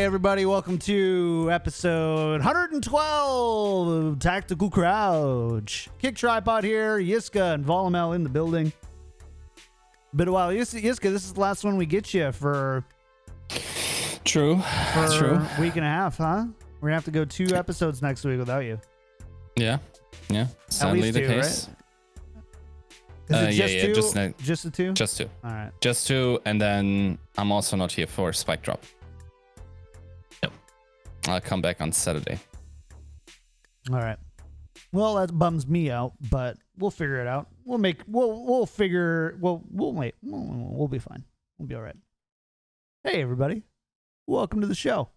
Everybody, welcome to episode 112 of Tactical Crouch. KickedTripod here, Yiska and Volamel in the building. Been a while. Yiska, this is the last one we get you for True. a week and a half, huh? We're gonna have to go 2 episodes next week without you. Yeah. Sadly least the 2, case. Right? Is it just 2? Just Just the 2? Just 2. All right. Just 2, and then I'm also not here for Spike Drop. Yep. I'll come back on Saturday. All right. Well, that bums me out, but we'll figure it out. We'll be fine. We'll be all right. Hey, everybody. Welcome to the show.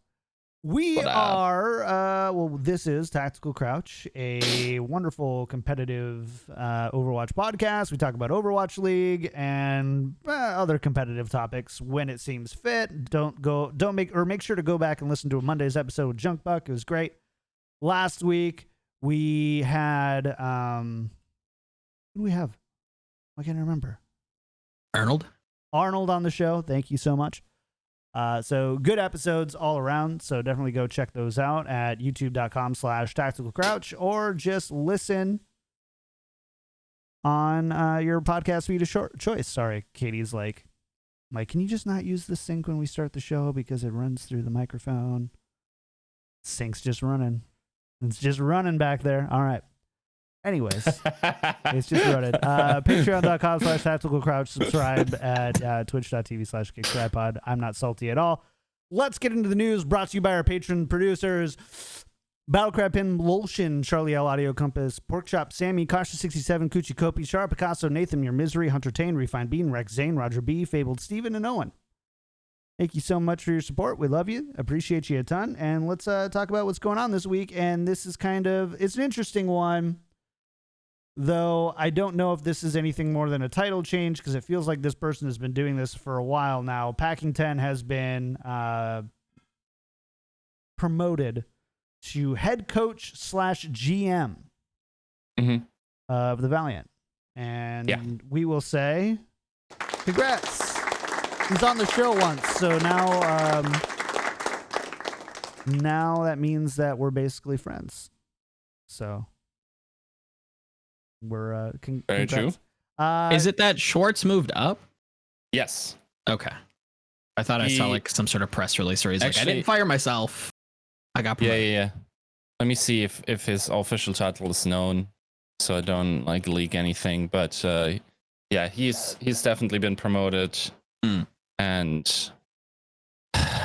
We are, this is Tactical Crouch, a wonderful competitive Overwatch podcast. We talk about Overwatch League and other competitive topics when it seems fit. Make sure to go back and listen to a Monday's episode with Junk Buck. It was great. Last week, we had, who do we have? I can't remember. Arnold on the show. Thank you so much. So good episodes all around. So definitely go check those out at youtube.com/tacticalcrouch or just listen on your podcast feed of choice. Sorry, Katie's like, can you just not use the sync when we start the show because it runs through the microphone? Sync's just running. It's just running back there. All right. Anyways, it's just running. Patreon.com/tacticalcrouch. Subscribe at twitch.tv/KickedTripod. I'm not salty at all. Let's get into the news brought to you by our patron producers. Battlecrab Pin, Lolshin, Charlie L, Audio Compass, Porkchop, Sammy, Kasha67, Coochie Kopi, Shara Picasso, Nathan, Your Misery, Hunter Tane, Refined Bean, Rex Zane, Roger B, Fabled Steven, and Owen. Thank you so much for your support. We love you. Appreciate you a ton. And let's talk about what's going on this week. And this is it's an interesting one. Though I don't know if this is anything more than a title change because it feels like this person has been doing this for a while now. Packington has been promoted to head coach / GM of the Valiant. And we will say, congrats. He's on the show once. So now that means that we're basically friends. So we're very true. Is it that Schwartz moved up? Yes. Okay. I thought I saw like some sort of press release where he's like, I didn't fire myself. I got promoted. Yeah. Let me see if his official title is known, so I don't like leak anything. But he's definitely been promoted, and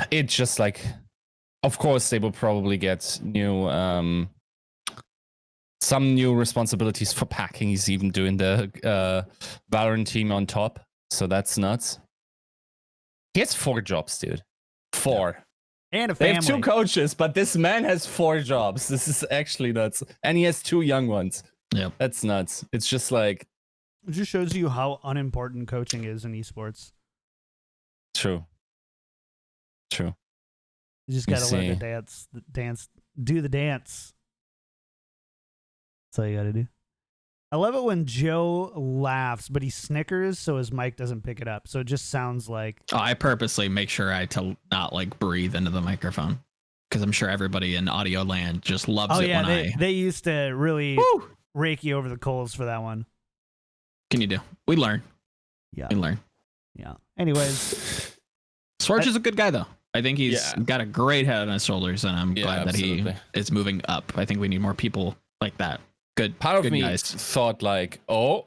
it's just like, of course, they will probably get new. Some new responsibilities for packing. He's even doing the Valorant team on top. So that's nuts. He has 4 jobs, dude. 4. And a family. They have 2 coaches, but this man has 4 jobs. This is actually nuts. And he has 2 young ones. Yeah. That's nuts. It's just like... It just shows you how unimportant coaching is in esports. True. You just gotta learn to do the dance. That's all you gotta do. I love it when Joe laughs, but he snickers so his mic doesn't pick it up. So it just sounds like... Oh, I purposely make sure to not like breathe into the microphone because I'm sure everybody in audio land just loves it when they used to really rake you over the coals for that one. Can you do? We learn. Yeah. We learn. Yeah. Anyways. Swartz is a good guy, though. I think he's got a great head on his shoulders, and I'm glad that he is moving up. I think we need more people like that. Good. Part of me guys. thought like, oh,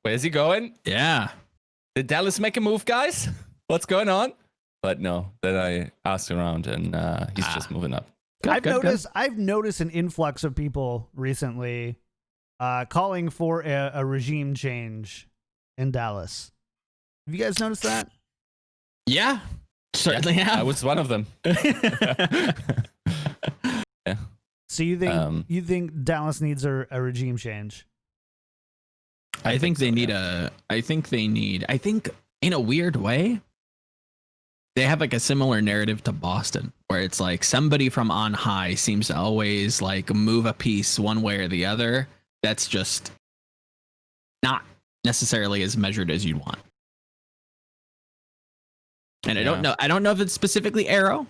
where's he going? Yeah. Did Dallas make a move, guys? What's going on? But no, then I asked around, and he's just moving up. I've noticed an influx of people recently calling for a regime change in Dallas. Have you guys noticed that? Yeah, certainly have. I was one of them. Yeah. So you think Dallas needs a regime change? I think they need I think in a weird way, they have like a similar narrative to Boston, where it's like somebody from on high seems to always like move a piece one way or the other. That's just not necessarily as measured as you'd want. And I don't know if it's specifically Arrow.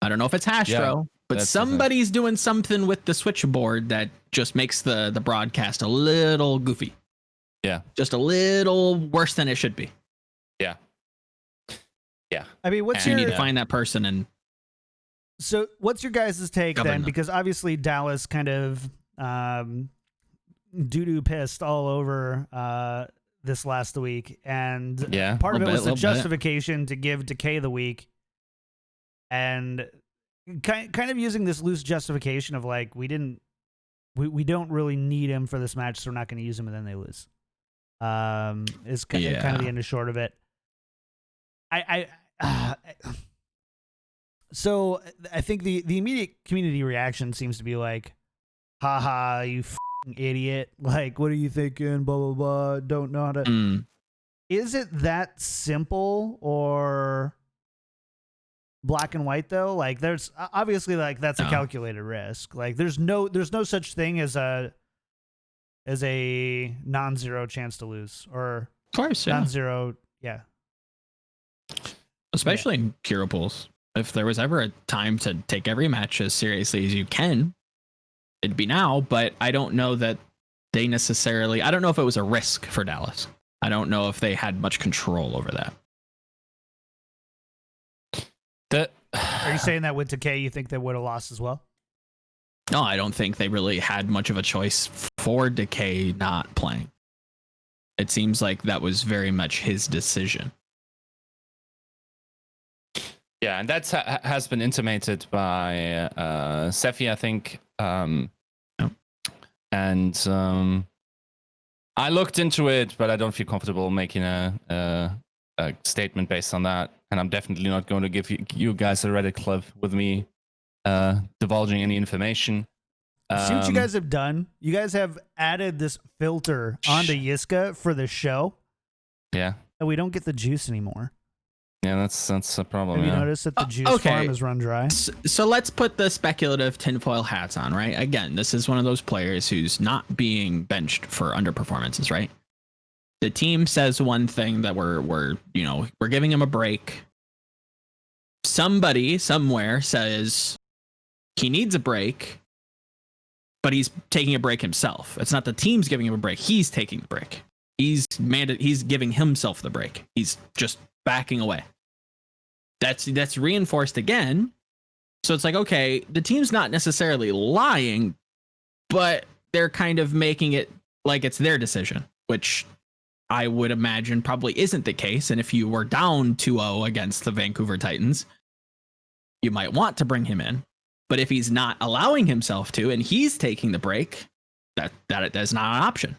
I don't know if it's Hastro, but somebody's doing something with the switchboard that just makes the broadcast a little goofy. Yeah. Just a little worse than it should be. Yeah. Yeah. I mean, you need to find that person and. So what's your guys' take then? Them. Because obviously Dallas kind of doo-doo pissed all over this last week. And part of it was the justification to give Decay the week. And kind of using this loose justification of like, we don't really need him for this match, so we're not going to use him, and then they lose. Is kind of the end and short of it. So I think the immediate community reaction seems to be like, haha, you f***ing idiot. Like, what are you thinking? Blah, blah, blah. Don't know how to. Is it that simple or black and white though? Like, there's obviously like that's a calculated risk. Like, there's no such thing as a non-zero chance to lose, or of course, non-zero. Yeah. Especially in hero pools. If there was ever a time to take every match as seriously as you can, it'd be now. But I don't know that they necessarily. I don't know if it was a risk for Dallas. I don't know if they had much control over that. Are you saying that with Decay, you think they would have lost as well? No, I don't think they really had much of a choice for Decay not playing. It seems like that was very much his decision. Yeah, and that has been intimated by Sephi, I think. And I looked into it, but I don't feel comfortable making a statement based on that. And I'm definitely not going to give you guys a Reddit club with me divulging any information. See what you guys have done? You guys have added this filter onto Yiska for the show. Yeah. And we don't get the juice anymore. Yeah, that's a problem. Have you noticed that the juice farm is run dry? So let's put the speculative tinfoil hats on, right? Again, this is one of those players who's not being benched for underperformances, right? The team says one thing that we're giving him a break. Somebody somewhere says he needs a break, but he's taking a break himself. It's not the team's giving him a break. He's taking the break. He's giving himself the break. He's just backing away. That's reinforced again. So it's like, okay, the team's not necessarily lying, but they're kind of making it like it's their decision, which I would imagine probably isn't the case. And if you were down 2-0 against the Vancouver Titans, you might want to bring him in. But if he's not allowing himself to, and he's taking the break, that's not an option.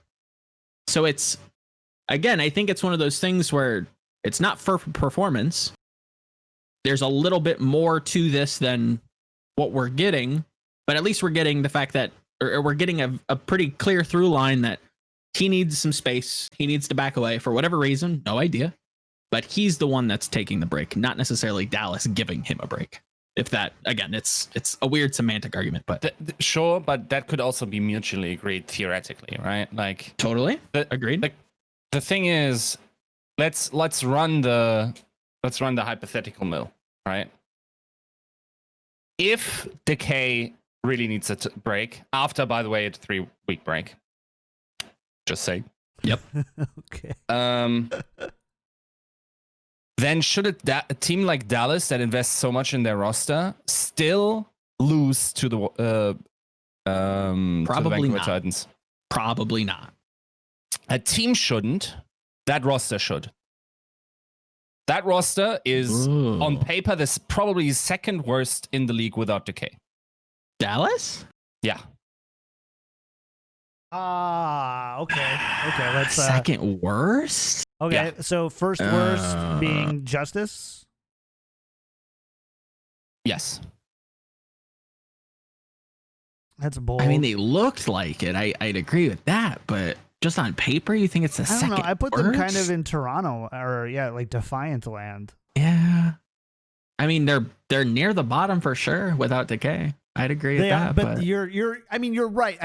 So it's, again, I think it's one of those things where it's not for performance. There's a little bit more to this than what we're getting, but at least we're getting the fact that, or we're getting a pretty clear through line that he needs some space. He needs to back away for whatever reason. No idea. But he's the one that's taking the break, not necessarily Dallas giving him a break. If that, again, it's a weird semantic argument, but sure, but that could also be mutually agreed theoretically, right? Like totally agreed. Like the thing is, let's run the hypothetical mill, right? If Decay really needs a break after, by the way, a 3-week break, just say, yep, okay. Then should a team like Dallas that invests so much in their roster still lose to the probably to the not. Titans? Probably not. A team shouldn't. That roster should. That roster is on paper this probably second worst in the league without Decay. Dallas? Yeah. Okay. Let's second worst. Okay, yeah. So first worst being Justice. Yes. That's bold. I mean, they looked like it. I'd agree with that, but just on paper, you think it's the I don't second know. I put them kind worst? of in Toronto or like Defiant land. Yeah. I mean, they're near the bottom for sure without Decay. I'd agree with that. But you're right.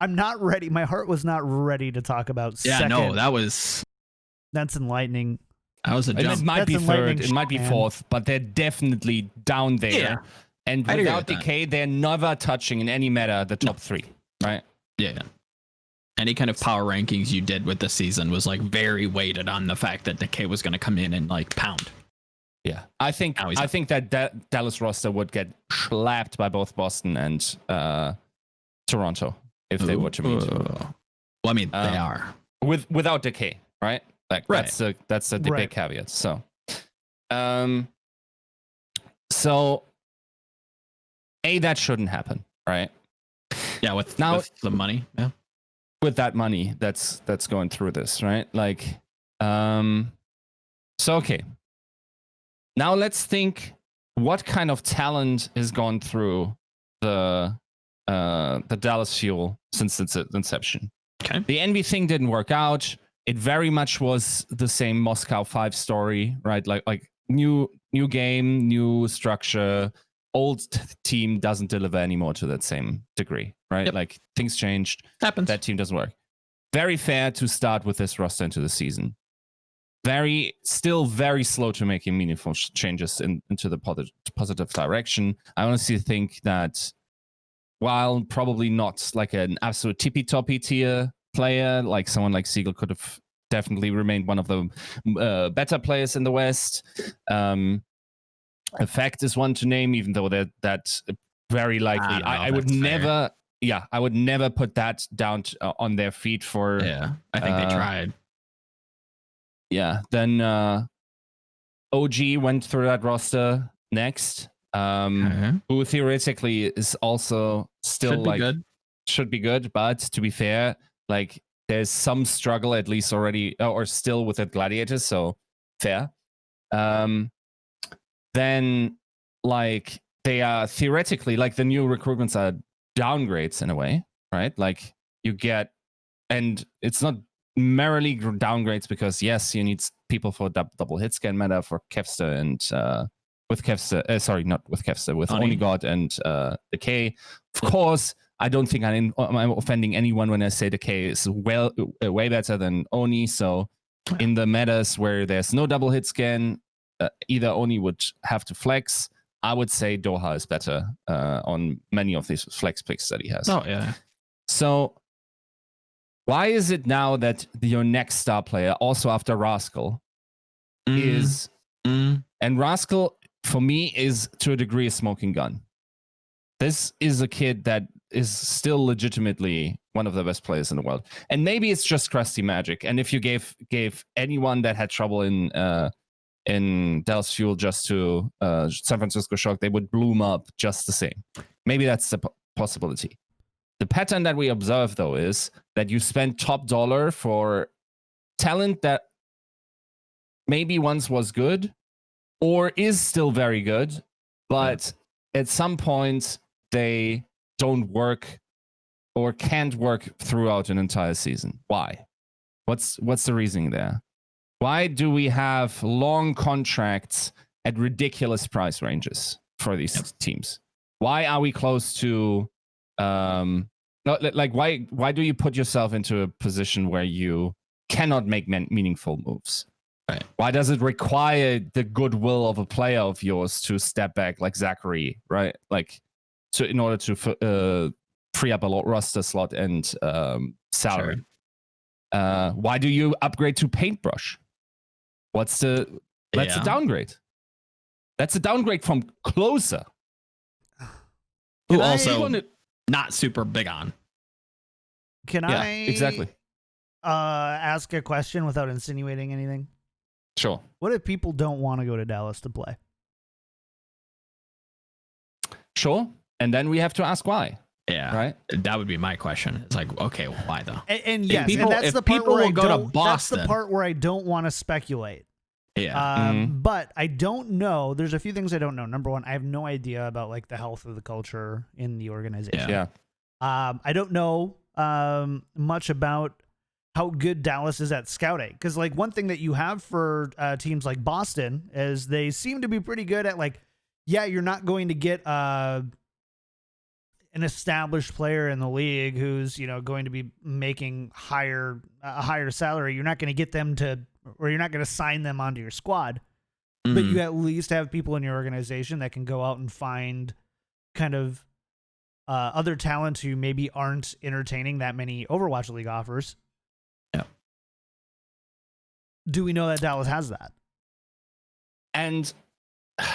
I'm not ready. My heart was not ready to talk about second. no, That's enlightening. that was a It jump. might be That's third, enlightening it might be shit, man. fourth, but they're definitely down there. Yeah. And I'd agree without with that. Decay, they're never touching in any meta the top 3, right? Yeah. Any kind of power rankings you did with the season was like very weighted on the fact that Decay was going to come in and like pound. Yeah, I think Now he's that Dallas roster would get slapped by both Boston and Toronto if they were to meet. Well, I mean, they are. Without Decay, right? Like Right. that's the Right. big caveat. So that shouldn't happen, right? Yeah, with the money. Yeah. With that money that's going through this, right? Like, so okay. Now let's think what kind of talent has gone through the Dallas Fuel since its inception. Okay. The Envy thing didn't work out. It very much was the same Moscow 5 story, right? Like new game, new structure. Old team doesn't deliver anymore to that same degree, right? Yep. Like things changed. Happens. That team doesn't work. Very fair to start with this roster into the season. Still very slow to making meaningful changes into the positive direction. I honestly think that while probably not like an absolute tippy-toppy tier player, like someone like Siegel could have definitely remained one of the better players in the West. Effect is one to name, even though that's very likely. I would never. Fair. Yeah, I would never put that down on their feet for. Yeah, I think they tried. Yeah, then OG went through that roster next, who theoretically is also still should be good, but to be fair, like there's some struggle at least already or still with the Gladiators, so fair. Then like they are theoretically like the new recruitments are downgrades in a way, right? Like you get, and it's not merely downgrades because yes, you need people for double hit scan meta for Kevster and with Kevster, not with Kevster, with Onigod and Decay. Of course, I don't think I'm offending anyone when I say Decay is way better than Oni. So in the metas where there's no double hit scan, either Oni would have to flex. I would say Doha is better on many of these flex picks that he has. Oh yeah. So why is it now that your next star player, also after Rascal, is and Rascal for me is to a degree a smoking gun. This is a kid that is still legitimately one of the best players in the world, and maybe it's just crusty magic. And if you gave anyone that had trouble in Dallas Fuel just to San Francisco Shock, they would bloom up just the same. Maybe that's the possibility. The pattern that we observe, though, is that you spend top dollar for talent that maybe once was good or is still very good, but at some point they don't work or can't work throughout an entire season. Why? What's the reasoning there? Why do we have long contracts at ridiculous price ranges for these teams? Why are we close to why do you put yourself into a position where you cannot make meaningful moves? Right. Why does it require the goodwill of a player of yours to step back like Zachary, right? Like in order to free up a roster slot and salary. Sure. Why do you upgrade to Paintbrush? That's a downgrade. That's a downgrade from Closer. Who also not super big on. Can I exactly ask a question without insinuating anything? Sure. What if people don't want to go to Dallas to play? Sure. And then we have to ask why. Yeah. Right? That would be my question. It's like, okay, why though? And yes, and that's the part where I don't, that's the part where I don't want to speculate. Yeah. But I don't know. There's a few things I don't know. Number one, I have no idea about like the health of the culture in the organization. Yeah. I don't know much about how good Dallas is at scouting. Because like one thing that you have for teams like Boston is they seem to be pretty good at like, yeah, you're not going to get an established player in the league who's, you know, going to be making a higher salary. You're not going to get them to, or you're not going to sign them onto your squad. But you at least have people in your organization that can go out and find kind of other talents who maybe aren't entertaining that many Overwatch League offers. Yeah. Do we know that Dallas has that? And If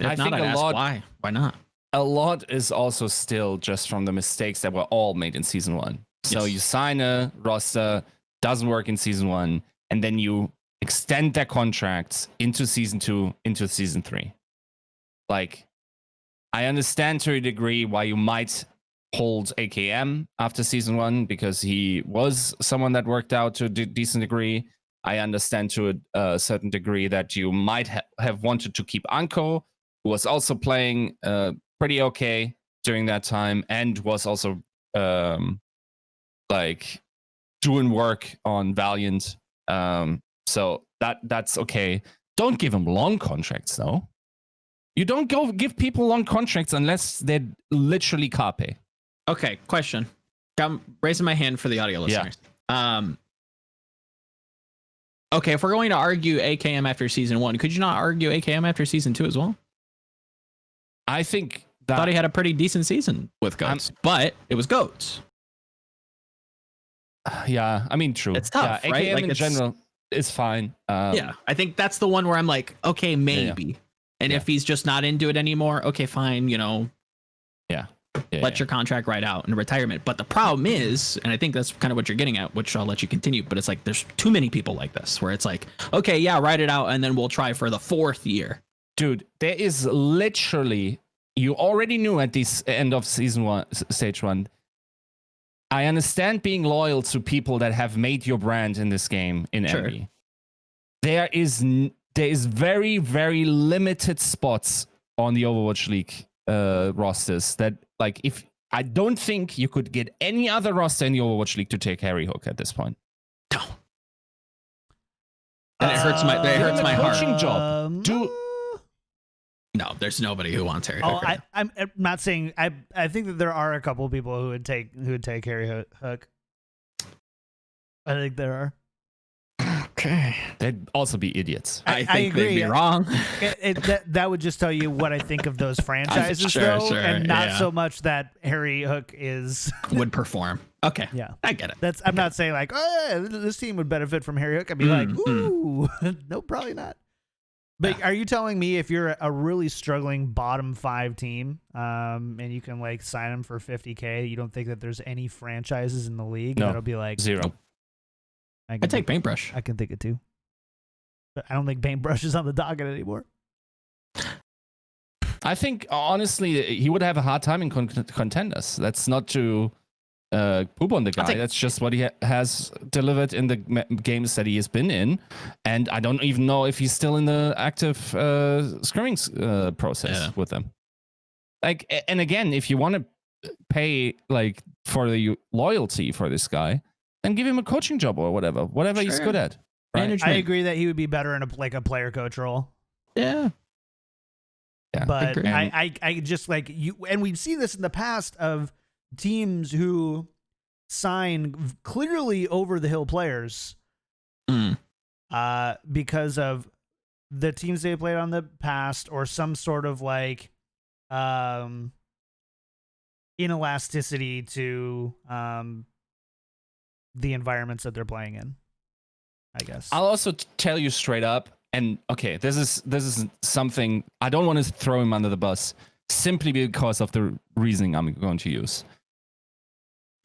I not, think I'd a ask lot. why. Why not? A lot is also still just from the mistakes that were all made in season 1. So Yes. you sign a roster, doesn't work in season 1, and then you extend their contracts into season 2, into season 3. Like, I understand to a degree why you might hold AKM after season 1 because he was someone that worked out to a decent degree. I understand to a certain degree that you might have wanted to keep Anko, who was also playing pretty okay during that time and was also like doing work on Valiant. So that's okay. Don't give him long contracts though. You don't go give people long contracts unless they're literally carpe. Okay, question. I'm raising my hand for the audio listeners. Okay, if we're going to argue AKM after season 1, could you not argue AKM after season 2 as well? I think I that thought he had a pretty decent season with Goats, but it was Goats. yeah, I mean true. It's tough, yeah, right? AKM Like, in it's- general is fine. Yeah, I think that's the one where I'm like, okay, maybe. And Yeah. if he's just not into it anymore, okay, fine, you know, let your contract ride out in retirement. But the problem is, and I think that's kind of what you're getting at, which I'll let you continue, but it's like there's too many people like this where it's like, okay, yeah, ride it out, and then we'll try for the 4th year. Dude, there is literally, you already knew at this end of season 1, stage 1. I understand being loyal to people that have made your brand in this game in Sure. Envy. There is very, very limited spots on the Overwatch League rosters that, like, if I don't think you could get any other roster in the Overwatch League to take Harry Hook at this point. No. And it hurts my Give him a heart. coaching job. No, there's nobody who wants Harry Oh, Hook. right I'm not saying. I think that there are a couple of people who would take Harry Hook. I think there are. now. Okay. They'd also be idiots. I think they'd agree. be wrong. That would just tell you what I think of those franchises, Sure, though, sure, and not yeah. so much that Harry Hook is. Would perform. Okay. Yeah, I get it. I'm not saying like, oh, yeah, this team would benefit from Harry Hook. I'd be like, ooh, no, probably not. But are you telling me if you're a really struggling bottom 5 team, and you can like sign them for $50K, you don't think that there's any franchises in the league No. that'll be like 0. I'd take Paintbrush. I can think of 2, but I don't think Paintbrush is on the docket anymore. I think, honestly, he would have a hard time in contenders. That's not to poop on the guy. That's just what he has delivered in the games that he has been in. And I don't even know if he's still in the active scrimming process with them. Like, and again, if you want to pay like for the loyalty for this guy, then give him a coaching job or whatever he's good at. Right? Management. I agree that he would be better in a player coach role. Yeah. Yeah. But Agree. I just like you, and we've seen this in the past of teams who sign clearly over the hill players because of the teams they played on the past or some sort of like inelasticity to the environments that they're playing in, I guess. I'll also tell you straight up, and okay, this is something I don't want to throw him under the bus simply because of the reasoning I'm going to use.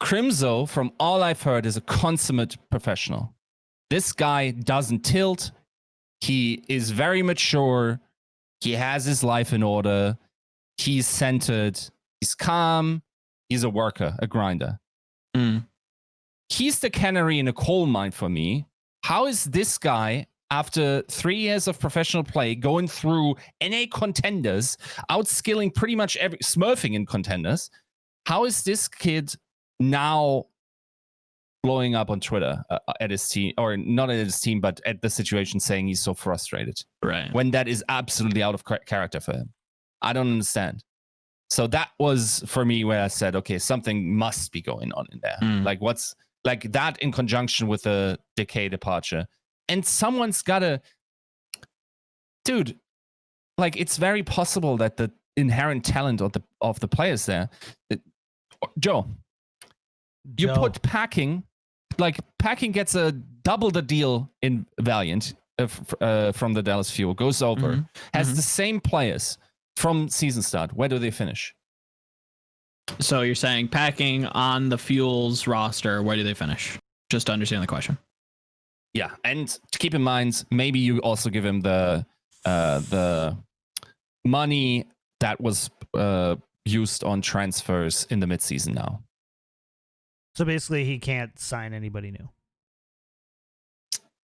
Crimzo, from all I've heard, is a consummate professional. This guy doesn't tilt. He is very mature. He has his life in order. He's centered. He's calm. He's a worker, a grinder. He's the canary in a coal mine for me. How is this guy after 3 years of professional play, going through NA contenders, outskilling pretty much smurfing in contenders. How is this kid now blowing up on Twitter at his team, or not at his team, but at the situation, saying he's so frustrated? Right. When that is absolutely out of character for him. I don't understand. So that was for me where I said, okay, something must be going on in there. Like what's like that in conjunction with the Decay departure. And someone's gotta, dude, like it's very possible that the inherent talent of the players there, Joe, you put Packing, like Packing gets a double the deal in Valiant from the Dallas Fuel, goes over, has the same players from season start. Where do they finish? So you're saying Packing on the Fuel's roster, where do they finish? Just to understand the question. Yeah, and to keep in mind, maybe you also give him the money that was used on transfers in the midseason now. So basically, he can't sign anybody new.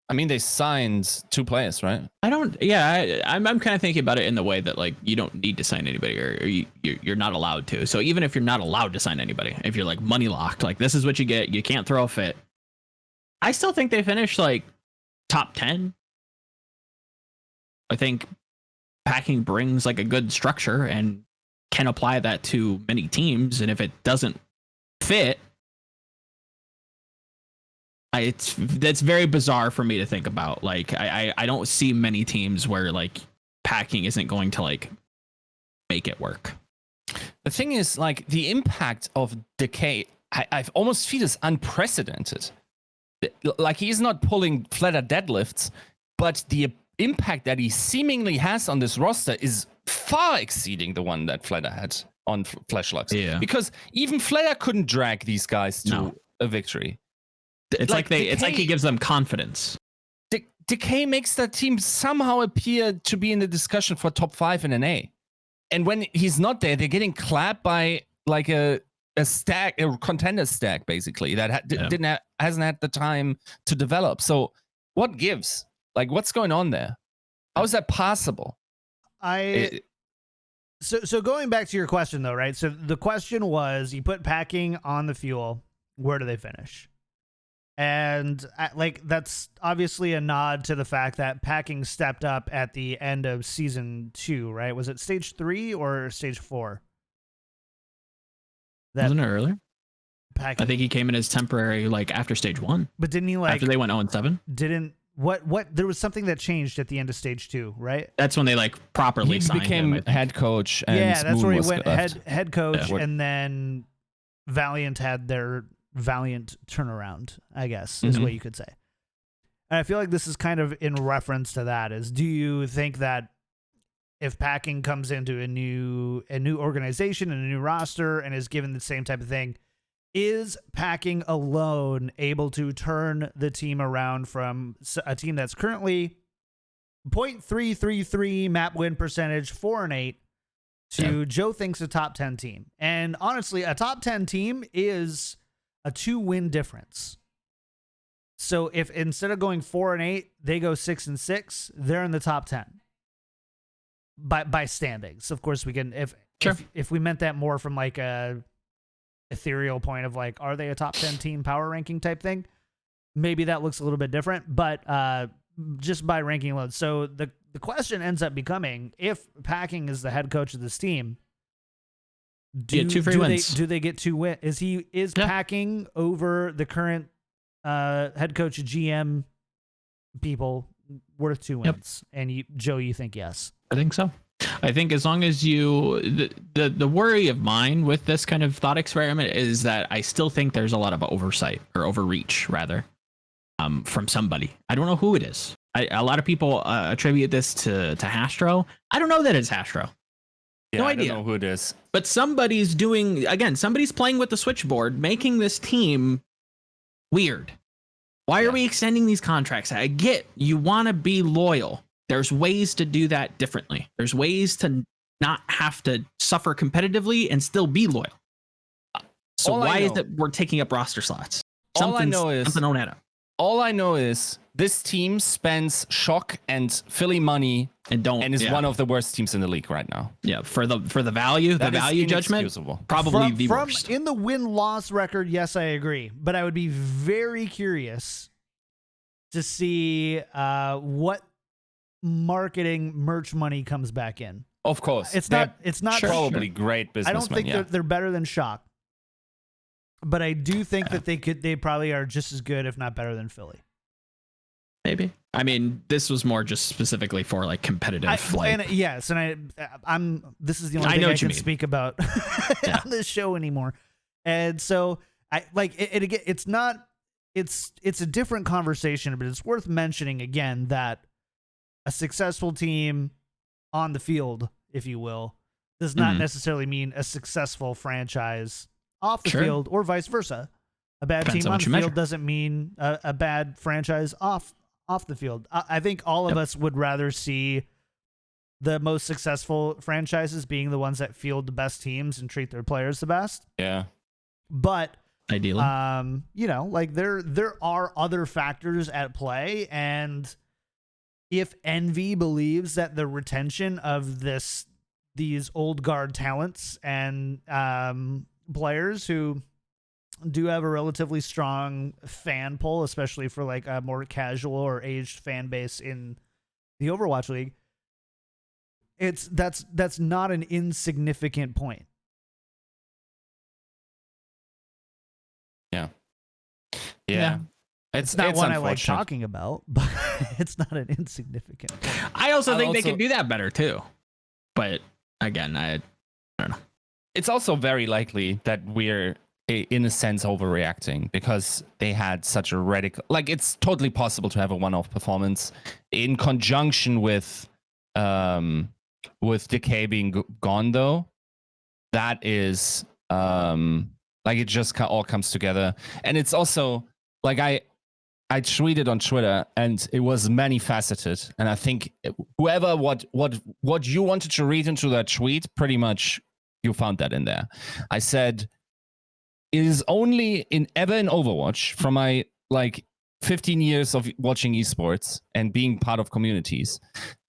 I mean, they signed 2 players, right? I'm kind of thinking about it in the way that like you don't need to sign anybody, or you're not allowed to. So even if you're not allowed to sign anybody, if you're like money locked, like this is what you get, you can't throw a fit. I still think they finished like top 10. I think Packing brings like a good structure and can apply that to many teams. And if it doesn't fit, that's very bizarre for me to think about. Like I don't see many teams where like Packing isn't going to like make it work. The thing is, like, the impact of Decay, I almost feel is unprecedented. Like, he's not pulling flatter deadlifts, but the impact that he seemingly has on this roster is far exceeding the one that Flatter had on Fleshlux. Yeah. Because even Flatter couldn't drag these guys to a victory. It's like he gives them confidence. Decay makes that team somehow appear to be in the discussion for top 5 in NA. And when he's not there, they're getting clapped by like a contender stack, basically, that hasn't had the time to develop. So what gives? Like, what's going on there? How is that possible? So going back to your question, though, right? So the question was, you put Packing on the Fuel, where do they finish? And like, that's obviously a nod to the fact that Packing stepped up at the end of season 2, right? Was it stage 3 or stage 4? Wasn't it earlier? Packing. I think he came in as temporary, like after stage 1. But didn't he, like, after they went 0-7? What there was something that changed at the end of stage 2, right? That's when they like properly signed became him, head coach. And yeah, that's Moon where he went head coach, Yeah. and then Valiant had their Valiant turnaround, I guess, is what you could say. And I feel like this is kind of in reference to that. Is, do you think that if Packing comes into a new organization and a new roster and is given the same type of thing, is Packing alone able to turn the team around from a team that's currently 0.333 map win percentage, 4-8, to Joe thinks a top 10 team? And honestly, a top 10 team is a 2-win difference. So if instead of going 4-8, they go 6-6, they're in the top 10 by standings. Of course, we can if we meant that more from like a ethereal point of like, are they a top 10 team power ranking type thing? Maybe that looks a little bit different, but just by ranking alone. So the question ends up becoming, if Packing is the head coach of this team, do they get 2 wins? Is Packing over the current head coach GM people worth 2 wins? Yep. And Joe, you think yes? I think so. I think as long as the worry of mine with this kind of thought experiment is that I still think there's a lot of oversight, or overreach rather, from somebody. I don't know who it is. A lot of people attribute this to Hastro. I don't know that it's Hastro. Yeah, no idea. I don't know who it is. But somebody's playing with the switchboard, making this team weird. Why are we extending these contracts? I get you want to be loyal. There's ways to do that differently. There's ways to not have to suffer competitively and still be loyal. So why is it we're taking up roster slots? All I know is something don't add up. all I know is this team spends Shock and Philly money and is one of the worst teams in the league right now. Yeah, for the value, That the is value judgment, inexcusable. probably the worst. In the win-loss record, yes, I agree. But I would be very curious to see what marketing merch money comes back in. Of course. It's not probably great businessmen. I don't think they're better than Shock. But I do think that they probably are just as good, if not better than Philly. Maybe. I mean, this was more just specifically for like competitive. I'm. This is the only thing I can speak about on this show anymore. And so I like it again. It's not. It's a different conversation, but it's worth mentioning again that a successful team on the field, if you will, does not necessarily mean a successful franchise off the field, or vice versa. A bad team on the field doesn't mean a bad franchise off the field. I think all of us would rather see the most successful franchises being the ones that field the best teams and treat their players the best. Yeah. But ideally, like there are other factors at play, and if Envy believes that the retention of these old guard talents and players who do have a relatively strong fan pull, especially for like a more casual or aged fan base in the Overwatch League, that's not an insignificant point. Yeah. It's not one I like talking about, but it's not an insignificant point. I also think they could do that better too. But again, I don't know. It's also very likely that we're, in a sense, overreacting because they had such a radical. Like, it's totally possible to have a one-off performance in conjunction with Decay being gone, though. That is like it just all comes together, and it's also like I tweeted on Twitter, and it was many faceted, and I think whoever what you wanted to read into that tweet, pretty much you found that in there. I said, it is only ever in Overwatch, from my like 15 years of watching esports and being part of communities,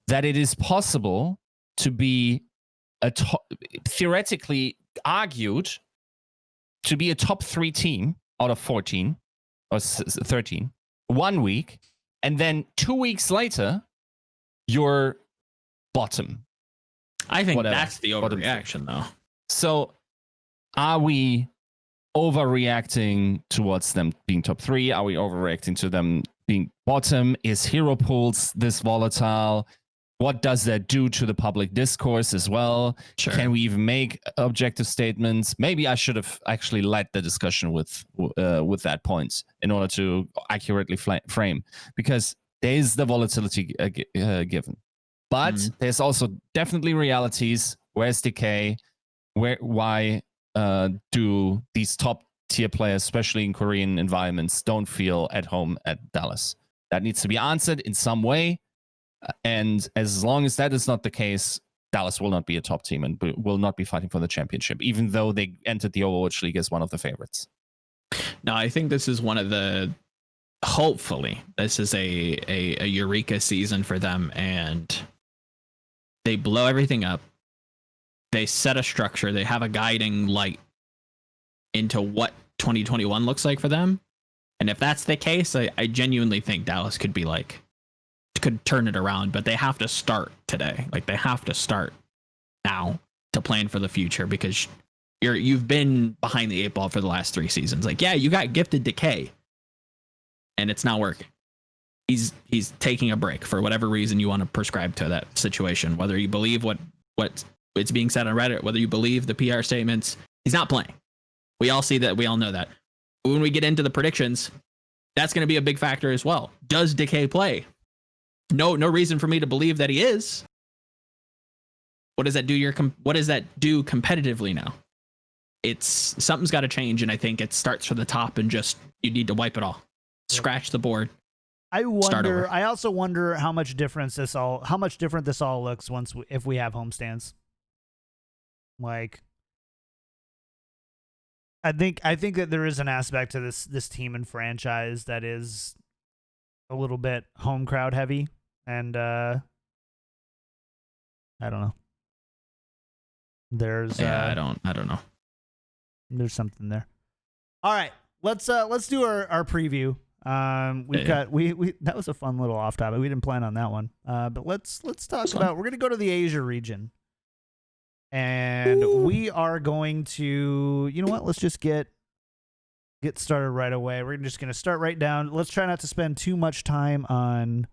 that it is possible to be theoretically argued to be a top 3 team out of 14 or 13 1 week, and then 2 weeks later you're bottom. I think that's the overreaction, though. So are we overreacting towards them being top 3? Are we overreacting to them being bottom? Is hero pools this volatile? What does that do to the public discourse as well? Sure. Can we even make objective statements? Maybe I should have actually led the discussion with that point in order to accurately frame, because there is the volatility given. But there's also definitely realities. Where's Decay? Why do these top tier players, especially in Korean environments, don't feel at home at Dallas? That needs to be answered in some way. And as long as that is not the case, Dallas will not be a top team and will not be fighting for the championship, even though they entered the Overwatch League as one of the favorites. No, I think this is one of the, hopefully, this is a eureka season for them, and they blow everything up. They set a structure. They have a guiding light into what 2021 looks like for them. And if that's the case, I genuinely think Dallas could turn it around, but they have to start today. Like, they have to start now to plan for the future, because you've been behind the 8 ball for the last 3 seasons. Like, yeah, you got gifted Decay and it's not working. He's taking a break for whatever reason you want to prescribe to that situation, whether you believe what it's being said on Reddit, whether you believe the PR statements. He's not playing. We all see that. We all know that. When we get into the predictions, that's going to be a big factor as well. Does Decay play? No reason for me to believe that he is. What does that do? What does that do competitively now? It's something's got to change, and I think it starts from the top, and just you need to wipe it all, scratch the board. I also wonder how much different this all looks if we have homestands. Like, I think that there is an aspect to this team and franchise that is a little bit home crowd heavy, and I don't know. There's I don't know. There's something there. All right, let's do our preview. We've got we that was a fun little off topic. We didn't plan on that one. But let's talk about. We're gonna go to the Asia region, and we are going to. You know what? Let's just get started right away. We're just gonna start right down. Let's try not to spend too much time on.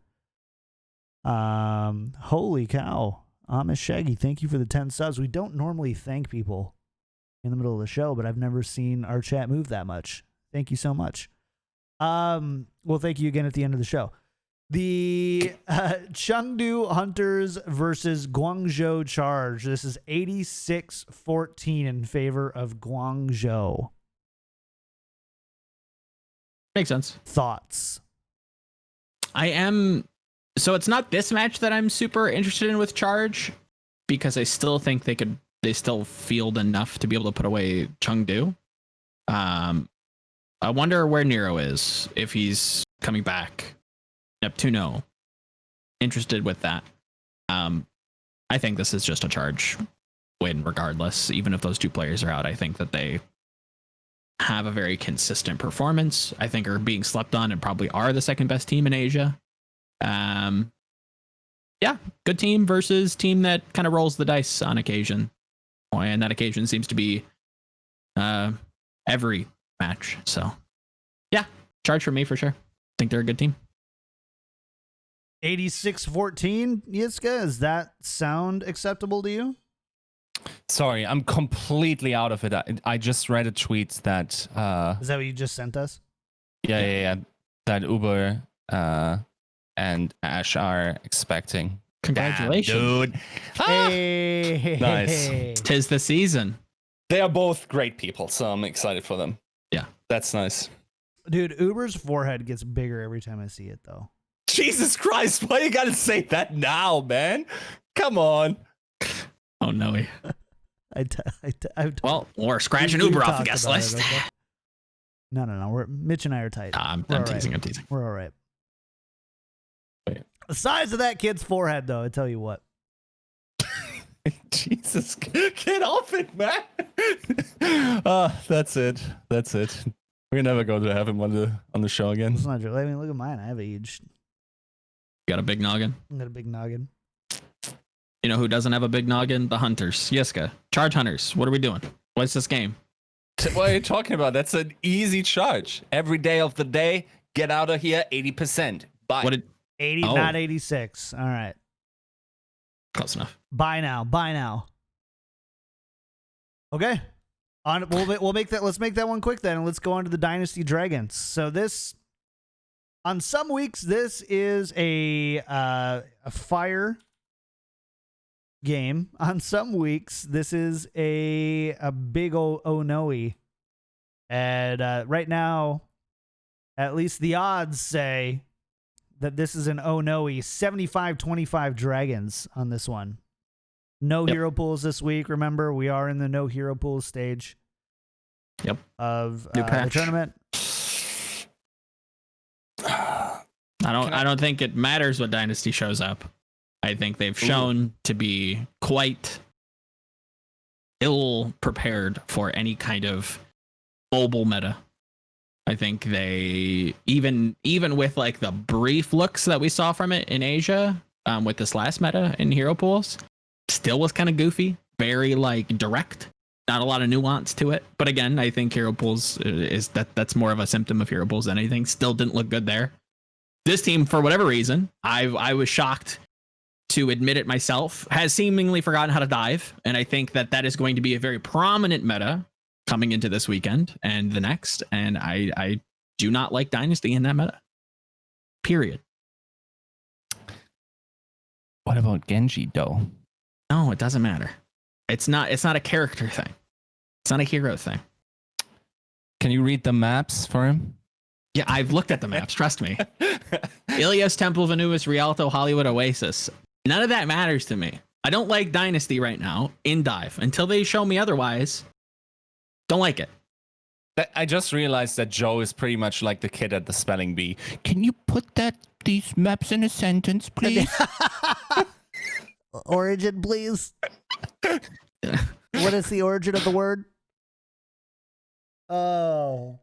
Holy cow, Amish Shaggy! Thank you for the 10 subs. We don't normally thank people in the middle of the show, but I've never seen our chat move that much. Thank you so much. Well, thank you again at the end of the show. The Chengdu Hunters versus Guangzhou Charge. This is 86-14 in favor of Guangzhou. Makes sense. Thoughts? So it's not this match that I'm super interested in with Charge, because I still think they still field enough to be able to put away Chengdu. I wonder where Nero is, if he's coming back. Neptuno. Interested with that. I think this is just a Charge win regardless. Even if those two players are out, I think that they have a very consistent performance. I think are being slept on and probably are the second best team in Asia. Yeah, good team versus team that kind of rolls the dice on occasion. And that occasion seems to be every match. So, yeah, Charge for me for sure. Think they're a good team. 86-14, Yiska, does that sound acceptable to you? Sorry, I'm completely out of it. I just read a tweet that... Is that what you just sent us? Yeah. That Uber and Ash are expecting. Congratulations. Damn, dude. Hey. Nice. Tis the season. They are both great people, so I'm excited for them. Yeah. That's nice. Dude, Uber's forehead gets bigger every time I see it, though. Jesus Christ, why you gotta say that now, man? Come on. Oh, no. Well, we're scratching Uber off the guest list. Okay? No. Mitch and I are tight. I'm teasing. We're all right. Wait. The size of that kid's forehead, though, I tell you what. Jesus, get off it, man. That's it. We're never going to have him on the show again. It's not true. I mean, look at mine. I have aged. Got a big noggin? I got a big noggin. You know who doesn't have a big noggin? The Hunters. Yiska. Charge Hunters. What are we doing? What's this game? What are you talking about? That's an easy charge. Every day of the day, get out of here 80%. Bye. 80, not 86. All right. Close enough. Buy now. Okay. We'll make that. Let's make that one quick then, and let's go on to the Dynasty Dragons. So this, on some weeks, this is a fire game. On some weeks, this is a big oh no-y. And right now, at least the odds say that this is an oh no-y. 75-25 Dragons on this one. No hero pools this week. Remember, we are in the no hero pools stage. Yep. Of the tournament. I don't think it matters what Dynasty shows up. I think they've shown to be quite ill prepared for any kind of mobile meta. I think they even with like the brief looks that we saw from it in Asia, with this last meta in hero pools, still was kind of goofy, very like direct, not a lot of nuance to it. But again, I think hero pools that's more of a symptom of hero pools than anything. Still didn't look good there. This team, for whatever reason, I was shocked to admit it myself, has seemingly forgotten how to dive, and I think that is going to be a very prominent meta coming into this weekend and the next. And I do not like Dynasty in that meta. Period. What about Genji though? No, it doesn't matter. It's not a character thing. It's not a hero thing. Can you read the maps for him? Yeah, I've looked at the maps, trust me. Ilias, Temple of Anubis, Rialto, Hollywood, Oasis. None of that matters to me. I don't like Dynasty right now in dive. Until they show me otherwise, don't like it. I just realized that Joe is pretty much like the kid at the spelling bee. Can you put these maps in a sentence, please? Origin, please. What is the origin of the word? Oh.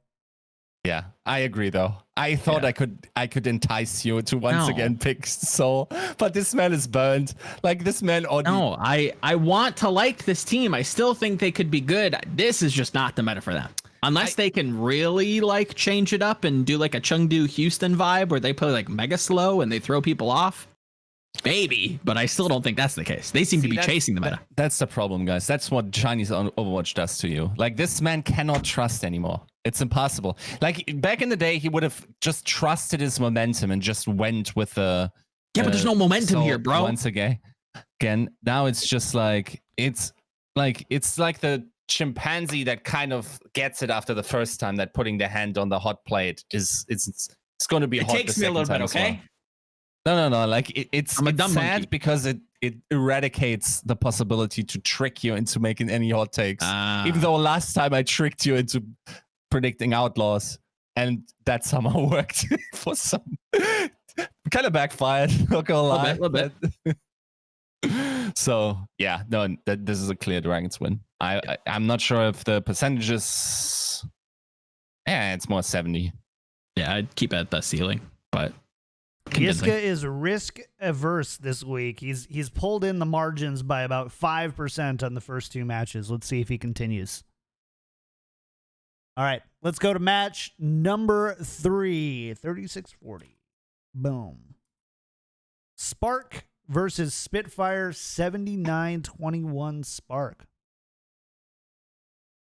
Yeah, I agree though. I thought I could entice you to once again pick Soul, but this man is burned. Like this man No, I want to like this team. I still think they could be good. This is just not the meta for them. Unless they can really like change it up and do like a Chengdu Houston vibe where they play like mega slow and they throw people off. Maybe, but I still don't think that's the case. They seem to be chasing the meta. That's the problem, guys. That's what Chinese Overwatch does to you. Like this man cannot trust anymore. It's impossible. Like back in the day, he would have just trusted his momentum and just went with the. Yeah, but there's no momentum here, bro. Once again, now it's just like it's like the chimpanzee that kind of gets it after the first time that putting the hand on the hot plate is it's going to be hot. It takes me a little bit, okay? No. Like it's sad monkey. because it eradicates the possibility to trick you into making any hot takes. Even though last time I tricked you into predicting Outlaws, and that somehow worked for some. Kind of backfired. Not gonna lie. A little bit. So yeah, no, this is a clear Dragons win. I'm not sure if the percentages. Yeah, it's more 70. Yeah, I'd keep it at the ceiling, but. Yiska is risk averse this week. He's pulled in the margins by about 5% on the first two matches. Let's see if he continues. All right, let's go to match number 3, 36-40. Boom. Spark versus Spitfire, 79-21 Spark.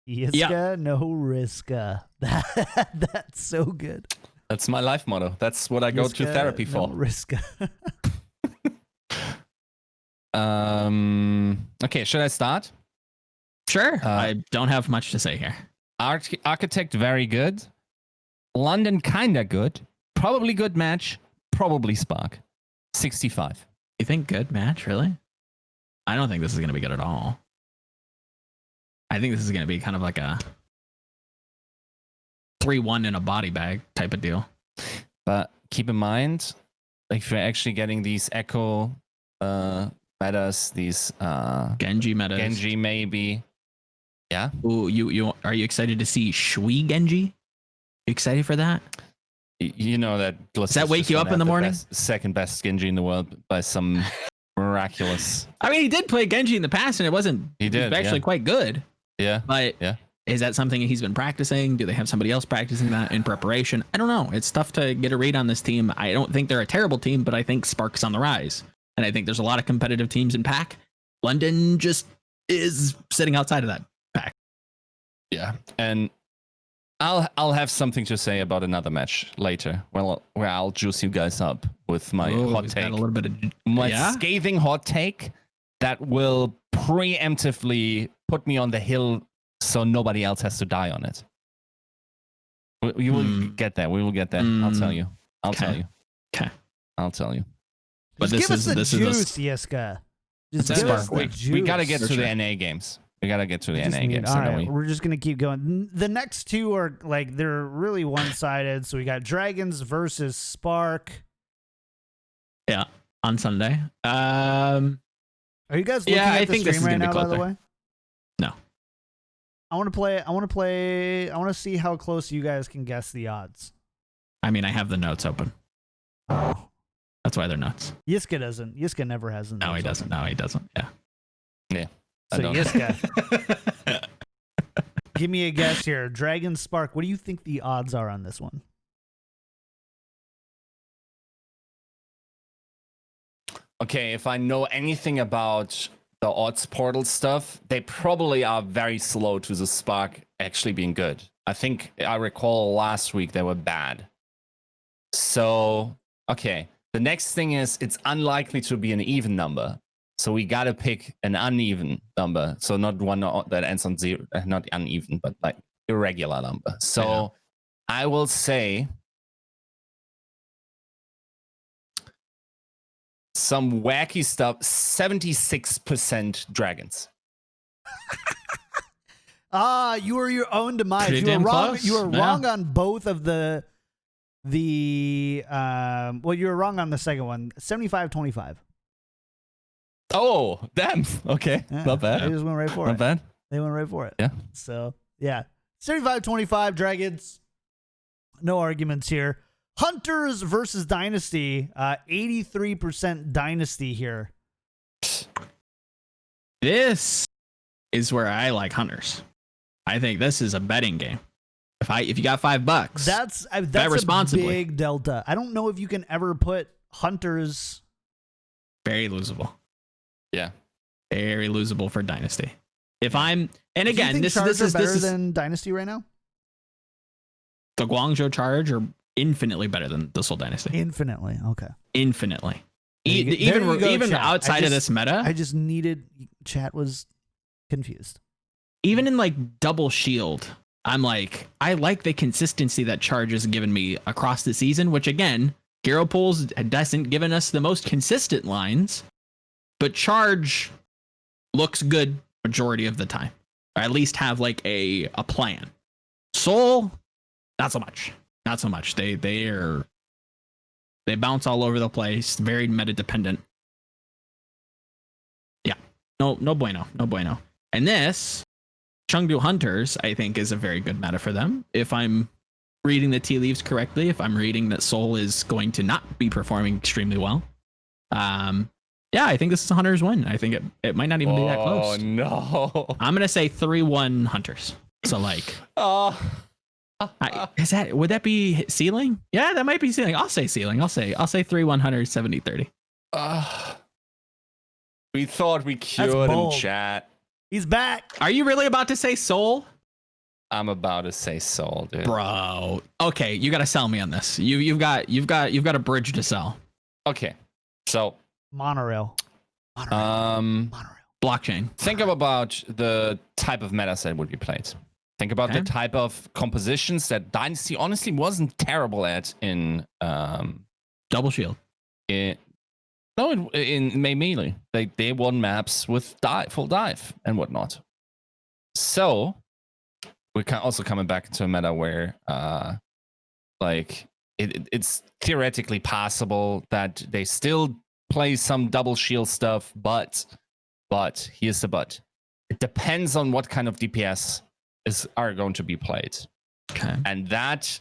Yiska, no riska. That's so good. That's my life motto. That's what I go to therapy for. No riska. Okay, should I start? Sure. I don't have much to say here. Architect, very good. London, kinda good. Probably good match. Probably Spark. 65. You think good match, really? I don't think this is going to be good at all. I think this is going to be kind of like a 3-1 in a body bag type of deal. But keep in mind, like if you're actually getting these Echo metas, these Genji metas. Genji maybe. Yeah. Ooh, you are you excited to see Shui Genji? You excited for that? You know that. Does that wake you up in the morning? Second best Genji in the world by some miraculous. I mean, he did play Genji in the past, and it wasn't. He did. Actually, quite good. Yeah. But is that something he's been practicing? Do they have somebody else practicing that in preparation? I don't know. It's tough to get a read on this team. I don't think they're a terrible team, but I think Spark's on the rise, and I think there's a lot of competitive teams in PAC. London just is sitting outside of that PAC. Yeah, and I'll have something to say about another match later. Well, where I'll juice you guys up with my hot take. A little bit of my scathing hot take that will preemptively put me on the hill, so nobody else has to die on it. We will get there. We will get there. I'll tell you. I'll tell you. Okay. I'll tell you. But give us the juice, Yiska. Just give us the juice. We got to get to the NA games. We got to get to the NA games. All right, we're just going to keep going. The next two are like, they're really one-sided. So we got Dragons versus Spark. Yeah, on Sunday. Are you guys looking at the stream right now, by the way? No. I want to see how close you guys can guess the odds. I mean, I have the notes open. Oh. That's why they're nuts. Yiska doesn't. Yiska never has them. No, he doesn't. No, he doesn't. Yeah. Yeah. So Yiska, give me a guess here. Dragon Spark, what do you think the odds are on this one? Okay, if I know anything about the odds portal stuff, they probably are very slow to the Spark actually being good. I think I recall last week they were bad. So, okay. The next thing is it's unlikely to be an even number. So we got to pick an uneven number. So not one that ends on 0, not uneven, but like irregular number. So I will say some wacky stuff, 76% dragons. You were your own demise. Pretty You were damn wrong. close. You were Yeah. wrong on both of the. Well, you were wrong on the second one. 75-25. Oh, damn. Okay. Yeah, Not bad. They just went right for Not it. bad. They went right for it. Yeah. So yeah, 75-25 Dragons. No arguments here. Hunters versus Dynasty. 83% Dynasty here. This is where I like Hunters. I think this is a betting game. If you got $5, That's bet a responsibly. big delta. I don't know if you can ever put Hunters. Very losable. Yeah. Very losable for Dynasty. If I'm and Do you again, think this Charge is are better than Dynasty right now. the Guangzhou Charge are infinitely better than the Seoul Dynasty. Infinitely. Okay. Infinitely. There you go, Even chat. outside of this meta, I just needed. Chat was confused. even in like double shield, I'm like, I like the consistency that Charge has given me across the season, which again, Hero Pools hasn't given us the most consistent lines, but Charge looks good majority of the time. Or at least have like a plan. Soul, not so much. Not so much. They bounce all over the place, very meta dependent. Yeah. No bueno. No bueno. And this Chengdu Hunters, I think, is a very good meta for them. If I'm reading the tea leaves correctly, if I'm reading that Soul is going to not be performing extremely well. Yeah, I think this is a Hunters win. I think it might not even be that close. Oh no. I'm gonna say 3-1 Hunters. So like, Oh. would that be ceiling? Yeah, that might be ceiling. I'll say ceiling. I'll say 3-1 Hunters 70-30. We thought we cured him, bold. chat. He's back. Are you really about to say Soul? I'm about to say Soul, dude. Bro. Okay, you gotta sell me on this. You've got a bridge to sell. Okay. So Monorail. Monorail. Blockchain. Think about the type of meta set would be played. Think about Okay. the type of compositions that Dynasty honestly wasn't terrible at in Double shield. in Melee. They won maps with full dive and whatnot. So we're also coming back into a meta where like it's theoretically possible that they still play some double shield stuff, but here's the but. It depends on what kind of DPS are going to be played. Okay. And that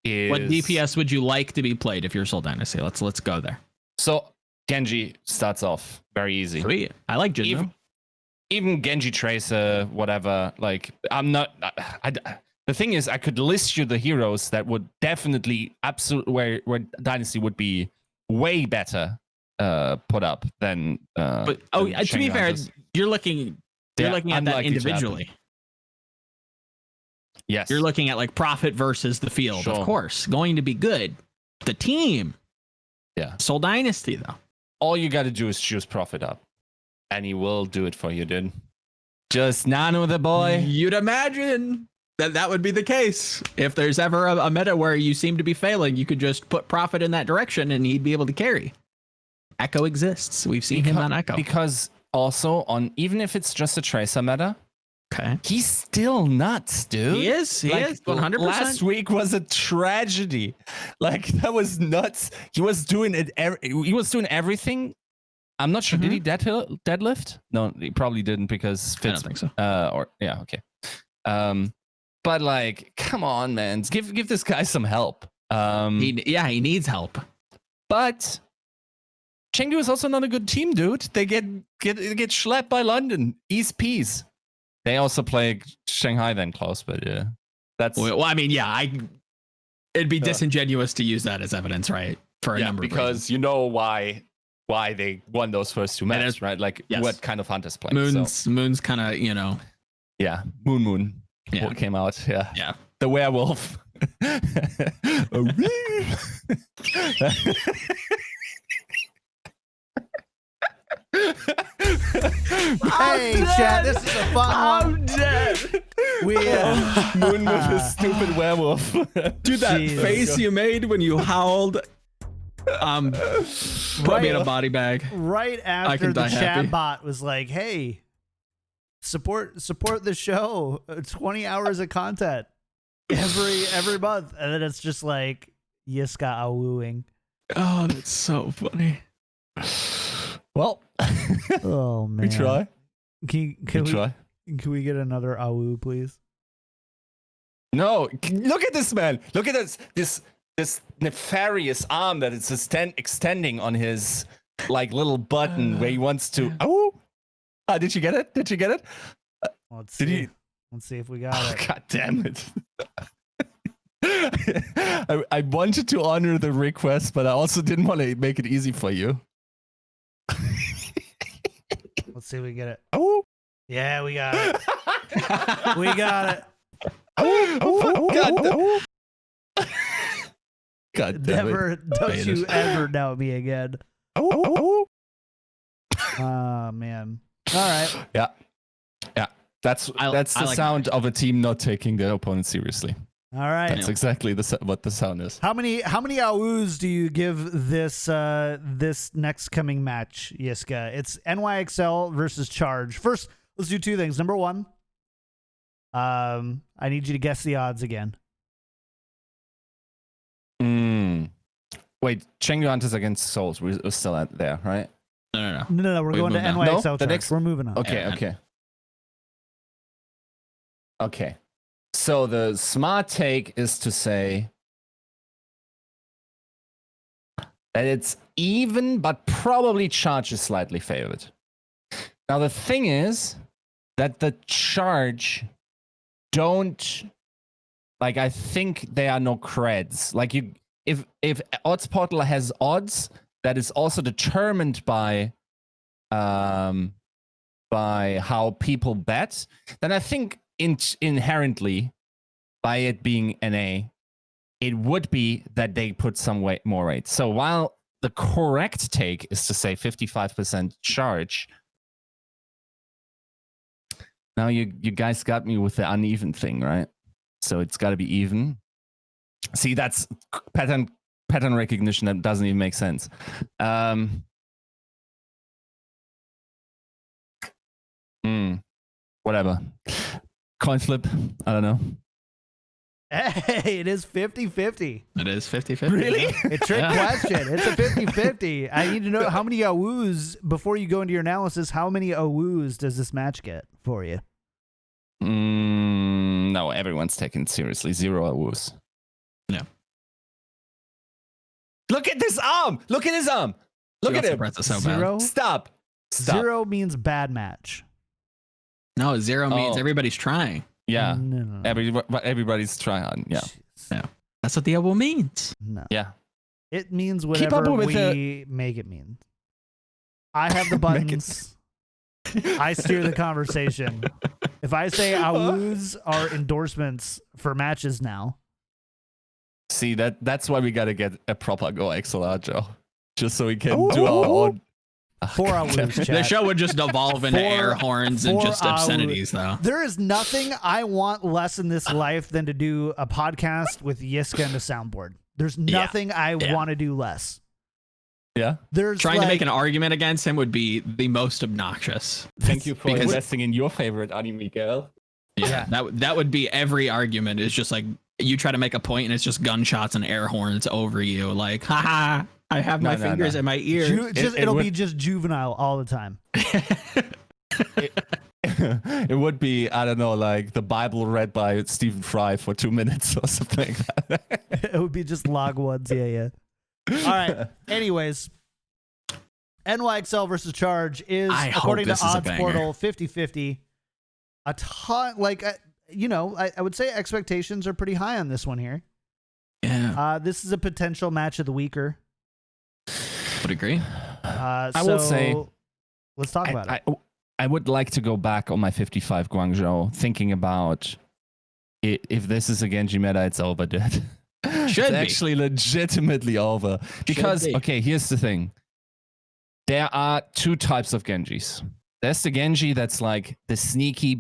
is What DPS would you like to be played if you're Soul Dynasty? Let's go there. So Genji starts off very easy. Sweet. I like Jinzo. Even Genji Tracer, whatever. Like I'm not. The thing is, I could list you the heroes that would definitely where Dynasty would be way better put up than. But than to be Chengdu fair, Hunters. you're looking Yeah, at that unlikely to individually. Yes. You're looking at like profit versus the field, Sure. of course, going to be good. The team, Yeah. Soul Dynasty though. All you got to do is choose profit up, and he will do it for you, dude. Just nano the boy. You'd imagine that would be the case. If there's ever a meta where you seem to be failing, you could just put profit in that direction and he'd be able to carry. Echo exists. We've seen him on Echo. Because also on even if it's just a Tracer meta, Okay. he's still nuts, dude. He is. He is. 100%. Last week was a tragedy. Like that was nuts. He was doing it. He was doing everything. I'm not sure. Did he deadlift? No, he probably didn't because I don't Fitz. think so. Okay. But like, come on, man. Give this guy some help. He needs help. But Chengdu is also not a good team, dude. They get schlepped by London. East Peas. They also play Shanghai then close, but yeah. That's Well, I mean, yeah, it'd be disingenuous to use that as evidence, right? For a number of because reasons. you know why they won those first two matches, right? Like yes. what kind of hunters play. Moon's kind of, Yeah, Moon. Yeah. What came out? Yeah. Yeah. The werewolf. Hey, chat, this is a fun one. I'm dead. We Moon with a stupid werewolf. Dude, that Jesus. face you made when you howled. Put me in a body bag. right I after can the die chat happy. bot was like, "Hey, support the show. 20 hours of content every month, and then it's just like Yiska awooing. Oh, that's so funny. Well, Oh man, we try. Can we get another awoo, please? No, look at this man. Look at this nefarious arm that is extending on his like little button where he wants to. Oh, did you get it? Did you get it? Let's Did see. you? Let's see if we got Oh, it. God damn it. I wanted to honor the request, but I also didn't want to make it easy for you. Let's see if we get it. Oh, Yeah, we got it. We got it. God damn Never, it. don't you ever doubt me again. Oh. Oh man. All right. Yeah. That's I the like sound of a team not taking their opponent seriously. All right. That's exactly what the sound is. How many awoos do you give this this next coming match, Yiska? It's NYXL versus Charge. First, let's do two things. Number one, I need you to guess the odds again. Wait, Chengdu Hunters against Souls. We're still at there, right? No. No, we're going to moving on. NYXL No, the Charge. next- We're moving on. Okay. So the smart take is to say that it's even, but probably Charge is slightly favored. Now the thing is that the Charge don't, like, I think there are no creds. Like, if Odds Portal has odds that is also determined by how people bet, then I think inherently, by it being NA, it would be that they put some more weight. So while the correct take is to say 55% Charge, now you guys got me with the uneven thing, right? So it's got to be even. See, that's pattern recognition that doesn't even make sense. Whatever. Coin flip. I don't know. Hey, it is 50-50. It is 50-50. Really? A trick question. It's a 50-50. I need to know how many awoos, before you go into your analysis, how many awoos does this match get for you? No, everyone's taken it seriously. 0 awoos. Yeah. Look at this arm. Look at his arm. Look at him. So Zero? Stop. 0 means bad match. No, 0 means Oh. everybody's trying. Yeah. No. Everybody's trying. Yeah. Jeez. That's what the elbow means. No. Yeah. It means Keep up whatever with we make it mean. I have the buttons. I steer the conversation. If I say awoos are endorsements for matches now. See, that's why we got to get a proper Go XLR, Joe. Just so we can do our own. 4 awoos, The chat. show would just devolve into 4 air horns and just obscenities, though. There is nothing I want less in this life than to do a podcast with Yiska and a soundboard. There's nothing I want to do less. Yeah. There's Trying to make an argument against him would be the most obnoxious. Thank you for Because- investing in your favorite anime girl. Yeah, that would be every argument. Is just like you try to make a point and it's just gunshots and air horns over you. Like, haha, I have my fingers in my ears. it'll be just juvenile all the time. It would be, I don't know, like the Bible read by Stephen Fry for 2 minutes or something. It would be just log ones. Yeah. All right. Anyways, NYXL versus Charge is, I hope according to this is a Odds banger. Portal, 50-50. A ton, like, I would say expectations are pretty high on this one here. Yeah, This is a potential match of the weaker. would agree. I will say, let's talk about it. I would like to go back on my 55 Guangzhou, thinking about if this is a Genji meta, it's over, dude. Should It's be. actually legitimately over. Because, be. okay, here's the thing. There are 2 types of Genjis. There's the Genji that's like the sneaky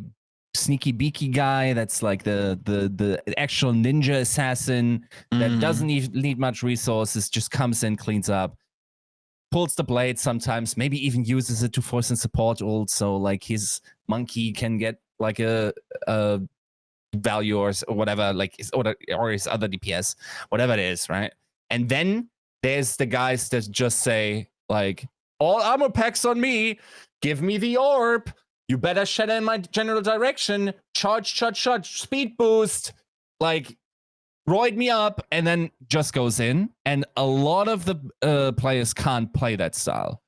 beaky guy, that's like the actual ninja assassin that doesn't even need much resources, just comes in, cleans up. pulls the blade sometimes, maybe even uses it to force in support ult, so like his monkey can get like a value or whatever, like or his other DPS, whatever it is, right? And then there's the guys that just say like, all armor packs on me, give me the orb, you better shatter in my general direction, charge, speed boost, like roid me up, and then just goes in. And a lot of the players can't play that style.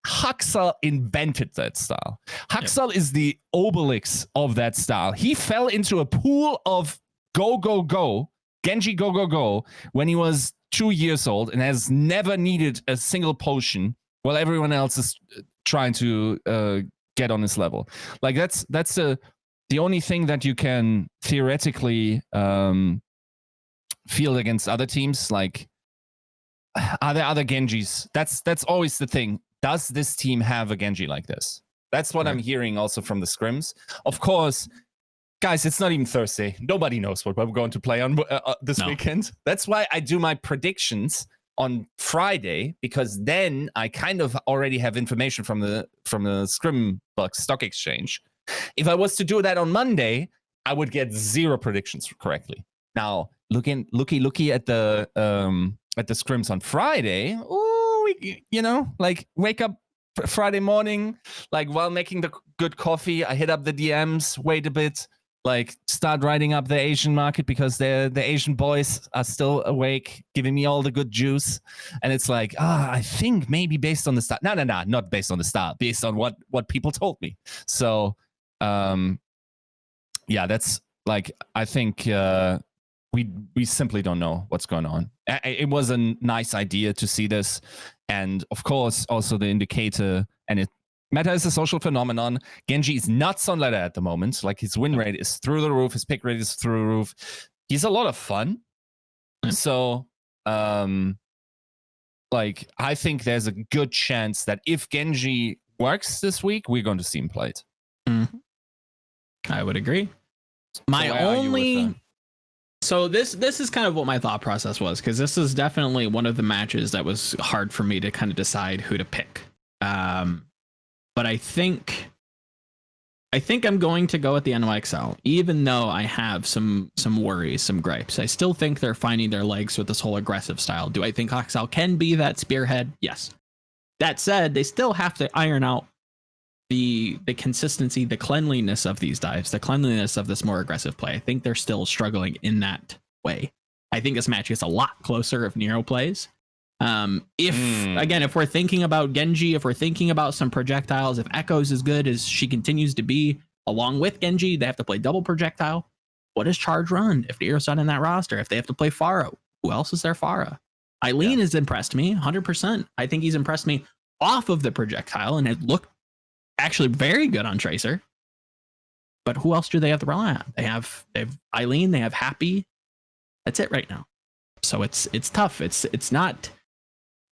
Huxel invented that style. Huxel is the Obelix of that style. He fell into a pool of go, Genji go, when he was 2 years old and has never needed a single potion while everyone else is trying to get on his level. Like that's the only thing that you can theoretically field against other teams. Like, are there other Genjis? That's always the thing. Does this team have a Genji like this? That's what I'm hearing also from the scrims. Of course, guys, it's not even Thursday. Nobody knows what we're going to play on this weekend. That's why I do my predictions on Friday, because then I kind of already have information from the Scrim Bucks Stock Exchange. If I was to do that on Monday, I would get 0 predictions correctly. Now, looky at the scrims on Friday. Ooh, like wake up Friday morning, like while making the good coffee, I hit up the DMs, wait a bit, like start writing up the Asian market because the Asian boys are still awake, giving me all the good juice. And it's like, I think maybe based on the start. No, not based on the start, based on what people told me. So, yeah, that's like, I think we simply don't know what's going on. It was a nice idea to see this. And of course, also the indicator, and meta is a social phenomenon. Genji is nuts on ladder at the moment. Like his win rate is through the roof. His pick rate is through the roof. He's a lot of fun. So, like, I think there's a good chance that if Genji works this week, we're going to see him played. Mm-hmm. I would agree. So this is kind of what my thought process was, because this is definitely one of the matches that was hard for me to kind of decide who to pick. But I think I'm going to go with the NYXL, even though I have some worries, some gripes. I still think they're finding their legs with this whole aggressive style. Do I think NYXL can be that spearhead? Yes. That said, they still have to iron out the consistency, the cleanliness of these dives, the cleanliness of this more aggressive play. I think they're still struggling in that way. I think this match gets a lot closer if Nero plays. If we're thinking about Genji, if we're thinking about some projectiles, if Echo's as good as she continues to be, along with Genji, they have to play double projectile. What does Charge run if Nero's not in that roster? If they have to play Pharah, who else is there? Pharah. Eileen has impressed me 100%. I think he's impressed me off of the projectile and it looked actually very good on Tracer. But who else do they have to rely on? They have Eileen, they have Happy. That's it right now. So it's tough. It's not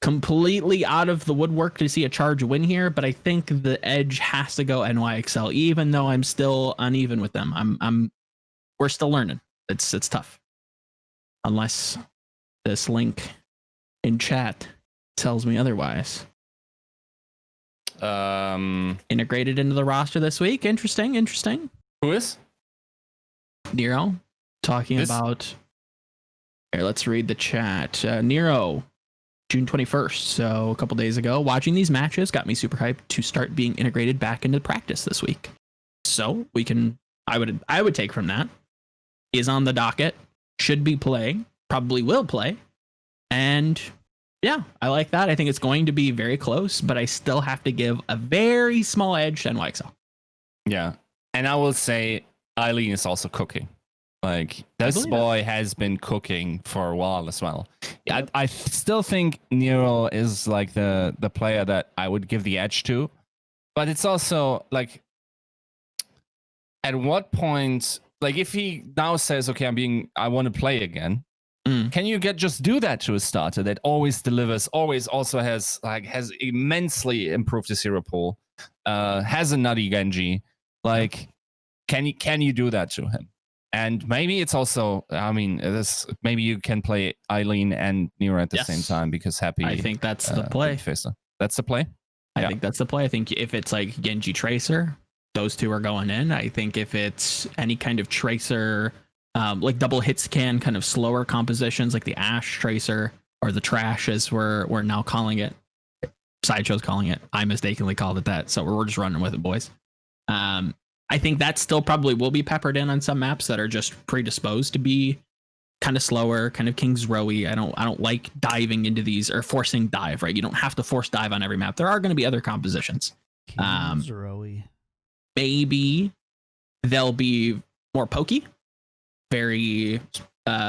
completely out of the woodwork to see a Charge win here, but I think the edge has to go NYXL, even though I'm still uneven with them. We're still learning. It's tough. Unless this link in chat tells me otherwise. Integrated into the roster this week. Interesting. Who is? Nero talking about. Here, let's read the chat. Nero, June 21st, so a couple days ago, watching these matches got me super hyped to start being integrated back into practice this week. So I would take from that, is on the docket, should be playing, probably will play, and yeah, I like that. I think it's going to be very close, but I still have to give a very small edge to NYXL. Yeah, and I will say Eileen is also cooking. Like, this boy has been cooking for a while as well. Yeah, I still think Nero is like the player that I would give the edge to, but it's also like, at what point, like if he now says, okay, I want to play again, can you just do that to a starter that always delivers, always also has immensely improved his hero pool, has a nutty Genji, like, can you do that to him? And maybe it's also, I mean, maybe you can play Eileen and Nero at the same time because Happy. I think that's the play. That's the play. I think that's the play. I think if it's like Genji Tracer, those two are going in. I think if it's any kind of Tracer, like double hit scan, kind of slower compositions, like the Ash Tracer or the Trash, as we're now calling it. Sideshow's calling it. I mistakenly called it that, so we're just running with it, boys. I think that still probably will be peppered in on some maps that are just predisposed to be kind of slower, kind of King's Rowy. I don't like diving into these or forcing dive, right? You don't have to force dive on every map. There are going to be other compositions. King's Rowy. Maybe they'll be more pokey, very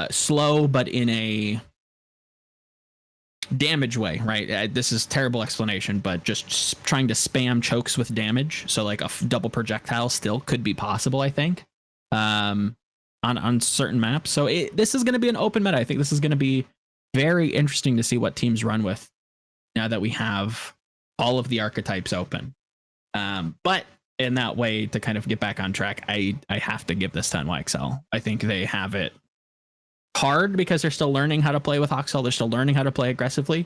slow, but in a damage way, right? This is terrible explanation, but just trying to spam chokes with damage. So like a double projectile still could be possible, I think, on certain maps. So this is going to be an open meta. I think this is going to be very interesting to see what teams run with now that we have all of the archetypes open. But in that way, to kind of get back on track, I have to give this to NYXL. I think they have it hard because they're still learning how to play with Oxel. They're still learning how to play aggressively,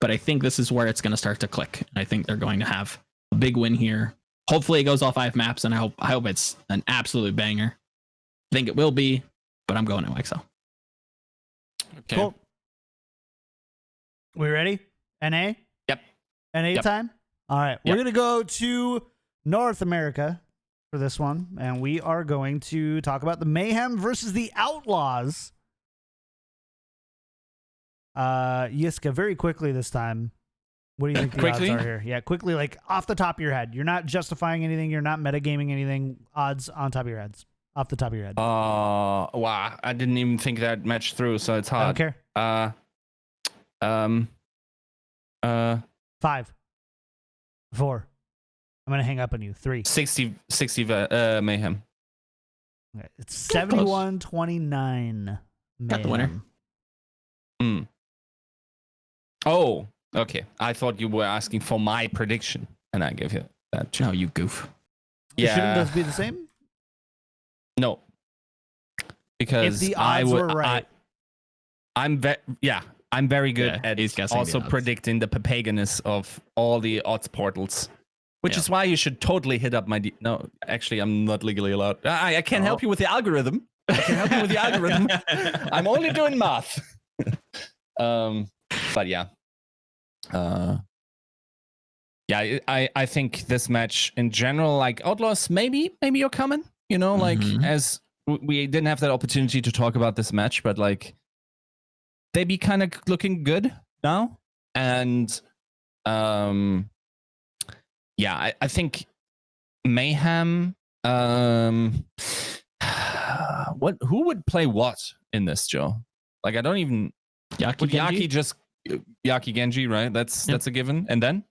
but I think this is where it's going to start to click. And I think they're going to have a big win here. Hopefully it goes all 5 maps, and I hope it's an absolute banger. I think it will be, but I'm going to NYXL. Okay. Cool. We ready? NA? Yep. NA time? All right. We're going to go to North America for this one, and we are going to talk about the Mayhem versus the Outlaws. Yiska, very quickly this time. What do you think the odds are here? Yeah, quickly, like off the top of your head. You're not justifying anything. You're not metagaming anything. Odds on top of your heads. Off the top of your head. Wow. I didn't even think that match through, so it's hard. I don't care. 5, 4. I'm going to hang up on you. 3. 60 Mayhem. Okay. It's 71-29. Got the winner. Oh, okay. I thought you were asking for my prediction, and I gave you that. No, you goof. Yeah. Shouldn't those be the same? No. Because if the odds were right. I'm very good at also predicting the papaganess of all the odds portals. Which is why you should totally hit up my... No, actually, I'm not legally allowed. I can't help you with the algorithm. I'm only doing math. But yeah. I think this match in general, like Outlaws, maybe you're coming, you know, like as we didn't have that opportunity to talk about this match, but like they be kind of looking good now. And I think Mayhem, who would play what in this, Joe? Like I don't even Yaki Genji, right? That's a given. And then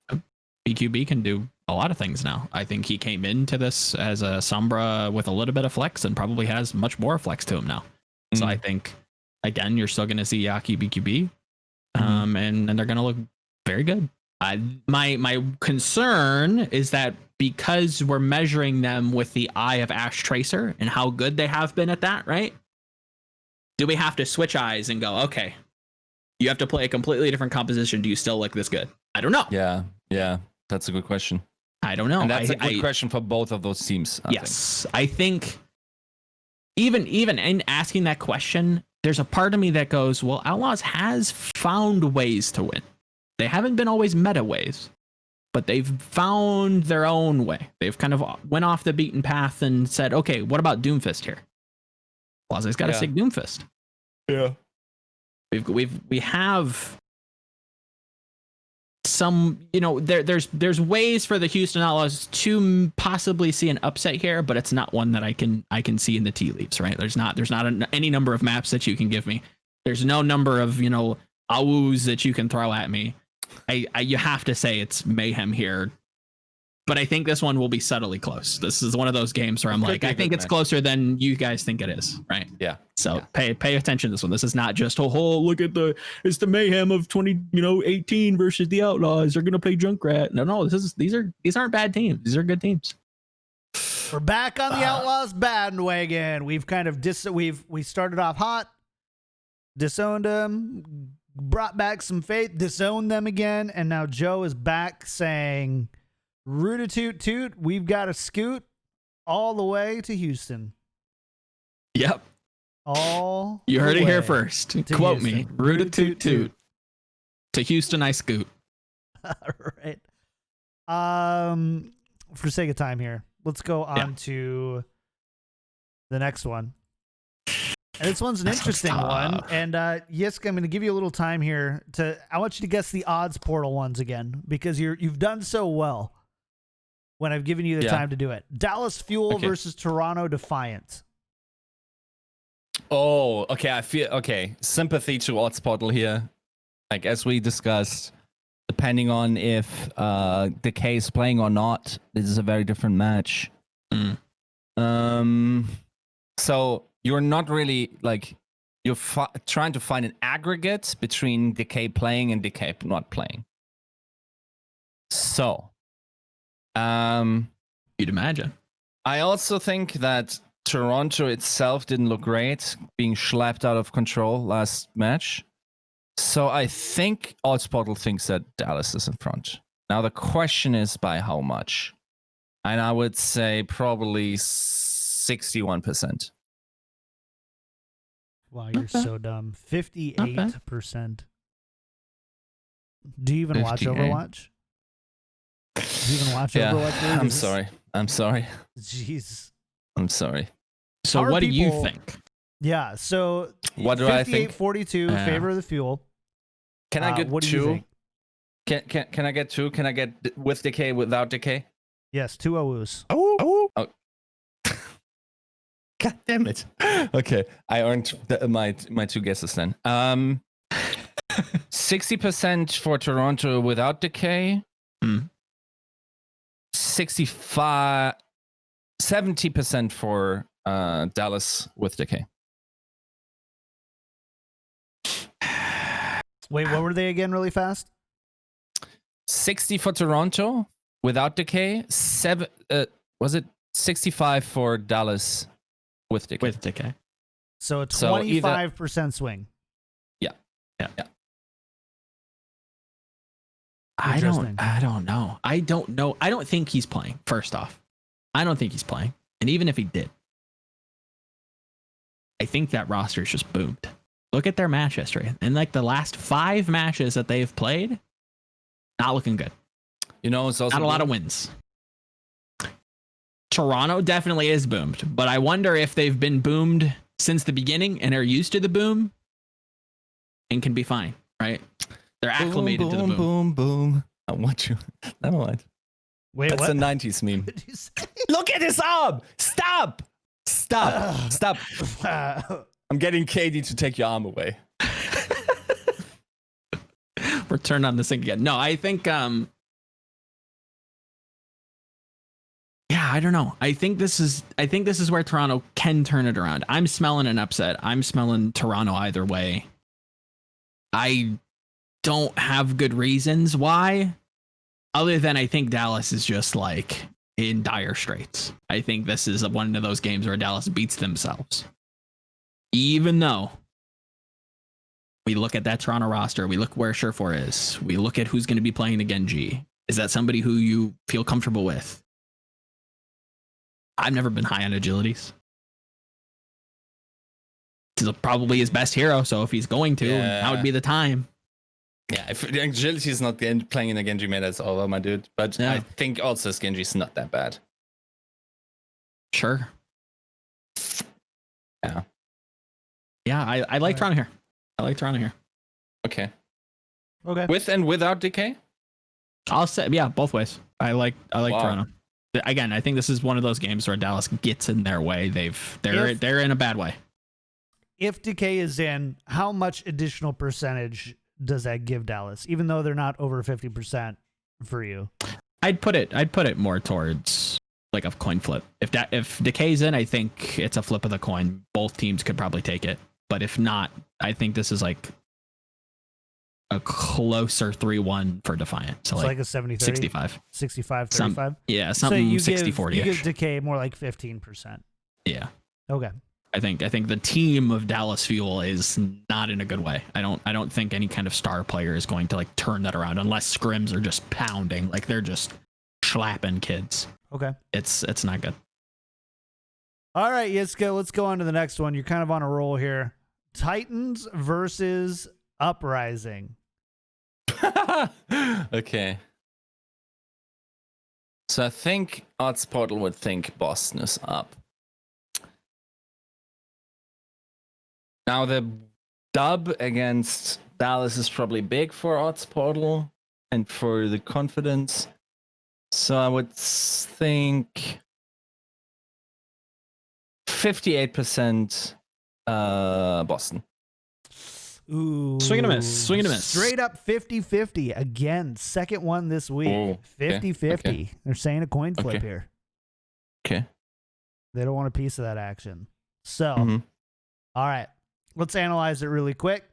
BQB can do a lot of things now. I think he came into this as a Sombra with a little bit of flex and probably has much more flex to him now. So I think again you're still going to see Yaki BQB, and they're going to look very good. My concern is that because we're measuring them with the eye of Ash Tracer and how good they have been at that, right? Do we have to switch eyes and go, okay, you have to play a completely different composition. Do you still look this good? I don't know. Yeah. That's a good question. I don't know. And that's a good question for both of those teams. I think even in asking that question, there's a part of me that goes, well, Outlaws has found ways to win. They haven't been always meta ways, but they've found their own way. They've kind of went off the beaten path and said, okay, what about Doomfist here? Plaza's got a sick Doomfist. Yeah. We have some, you know, there's ways for the Houston Outlaws to possibly see an upset here, but it's not one that I can see in the tea leaves, right? There's not any number of maps that you can give me. There's no number of, you know, AWUs that you can throw at me. You have to say it's Mayhem here. But I think this one will be subtly close. This is one of those games where I'm like, I think it's closer than you guys think it is, right? Yeah. So pay attention to this one. This is not just look at it's the Mayhem of 2018 versus the Outlaws. They're gonna play Junkrat. No, these aren't bad teams. These are good teams. We're back on the Outlaws bandwagon. We've kind of we started off hot, disowned them, brought back some faith, disowned them again, and now Joe is back saying, "Root-a-toot toot, we've got to scoot all the way to Houston." Yep. All you heard the it here way first. to Quote Houston. me. Root-a-toot toot. To Houston I scoot. All right. For sake of time here, let's go on to the next one. And this one's an interesting one. And Yiska, I'm going to give you a little time here I want you to guess the odds portal ones again, because you've done so well when I've given you the time to do it. Dallas Fuel versus Toronto Defiant. Oh, okay. Sympathy to odds portal here. Like, as we discussed, depending on if Decay is playing or not, this is a very different match. So you're not really like you're trying to find an aggregate between Decay playing and Decay not playing. So, you'd imagine. I also think that Toronto itself didn't look great, being slapped out of control last match. So I think Oddsportal thinks that Dallas is in front. Now the question is by how much? And I would say probably 61%. Wow, you're so dumb. 58%. Do you even watch 58. Overwatch? Do you even watch Overwatch? Really? I'm sorry. Jeez. I'm sorry. So what do you think? Yeah, so what do I think? 58-42, favor of the Fuel. Can I get what do two? you think? Can I get two? Can I get with Decay, without Decay? Yes, 2 OUs. Oh. God damn it. Okay, I earned my two guesses then. 60% for Toronto without Decay. 70% for Dallas with Decay. Wait, what were they again really fast? 60 for Toronto without Decay. Was it 65 for Dallas with Decay? With Decay. So a 25% swing. Yeah. I don't know. I don't know. I don't think he's playing, first off. I don't think he's playing. And even if he did, I think that roster is just boomed. Look at their match history. In like the last 5 matches that they've played, not looking good. You know, it's also not a lot of wins. Toronto definitely is boomed, but I wonder if they've been boomed since the beginning and are used to the boom and can be fine, right? They're acclimated to the boom. Boom, boom. I want you. Never mind. Wait, that's what? a 90s meme. What did you say? Look at his arm! Stop! I'm getting KD to take your arm away. We're turned on this thing again. No, I think I don't know. I think this is where Toronto can turn it around. I'm smelling an upset. I'm smelling Toronto either way. I don't have good reasons why, other than I think Dallas is just like in dire straits. I think this is one of those games where Dallas beats themselves. Even though we look at that Toronto roster, we look where Surefour is, we look at who's going to be playing the Genji. Is that somebody who you feel comfortable with? I've never been high on agilities. This is probably his best hero, so if he's going to, that would be the time. Yeah, if agility is not playing in a Genji meta, it's over, my dude. But I think also his Genji is not that bad. Sure. Yeah. Yeah, I like Toronto here. I like Toronto here. Okay. With and without Decay? I'll say, yeah, both ways. I like Toronto. Again, I think this is one of those games where Dallas gets in their way. They're in a bad way. If Decay is in, how much additional percentage does that give Dallas? Even though they're not over 50% for you, I'd put it more towards like a coin flip. If Decay's in, I think it's a flip of the coin. Both teams could probably take it, but if not, I think this is like a closer 3-1 for Defiant. So It's like a 70-30? 65. 65-35? Yeah, So something you 60-40. give Decay more like 15%. Yeah. Okay. I think the team of Dallas Fuel is not in a good way. I don't think any kind of star player is going to like turn that around unless scrims are just pounding, like they're just slapping kids. Okay. It's not good. All right, Yiska, let's go on to the next one. You're kind of on a roll here. Titans versus Uprising. Okay. So I think Odds Portal would think Boston is up. Now the dub against Dallas is probably big for Odds Portal and for the confidence. So I would think 58% Boston. Ooh. Swing and a miss. Swing and a miss. Straight up 50-50. Again, second one this week. Oh, 50-50. okay. They're saying a coin flip Okay. here. Okay. They don't want a piece of that action. So, all right. Let's analyze it really quick.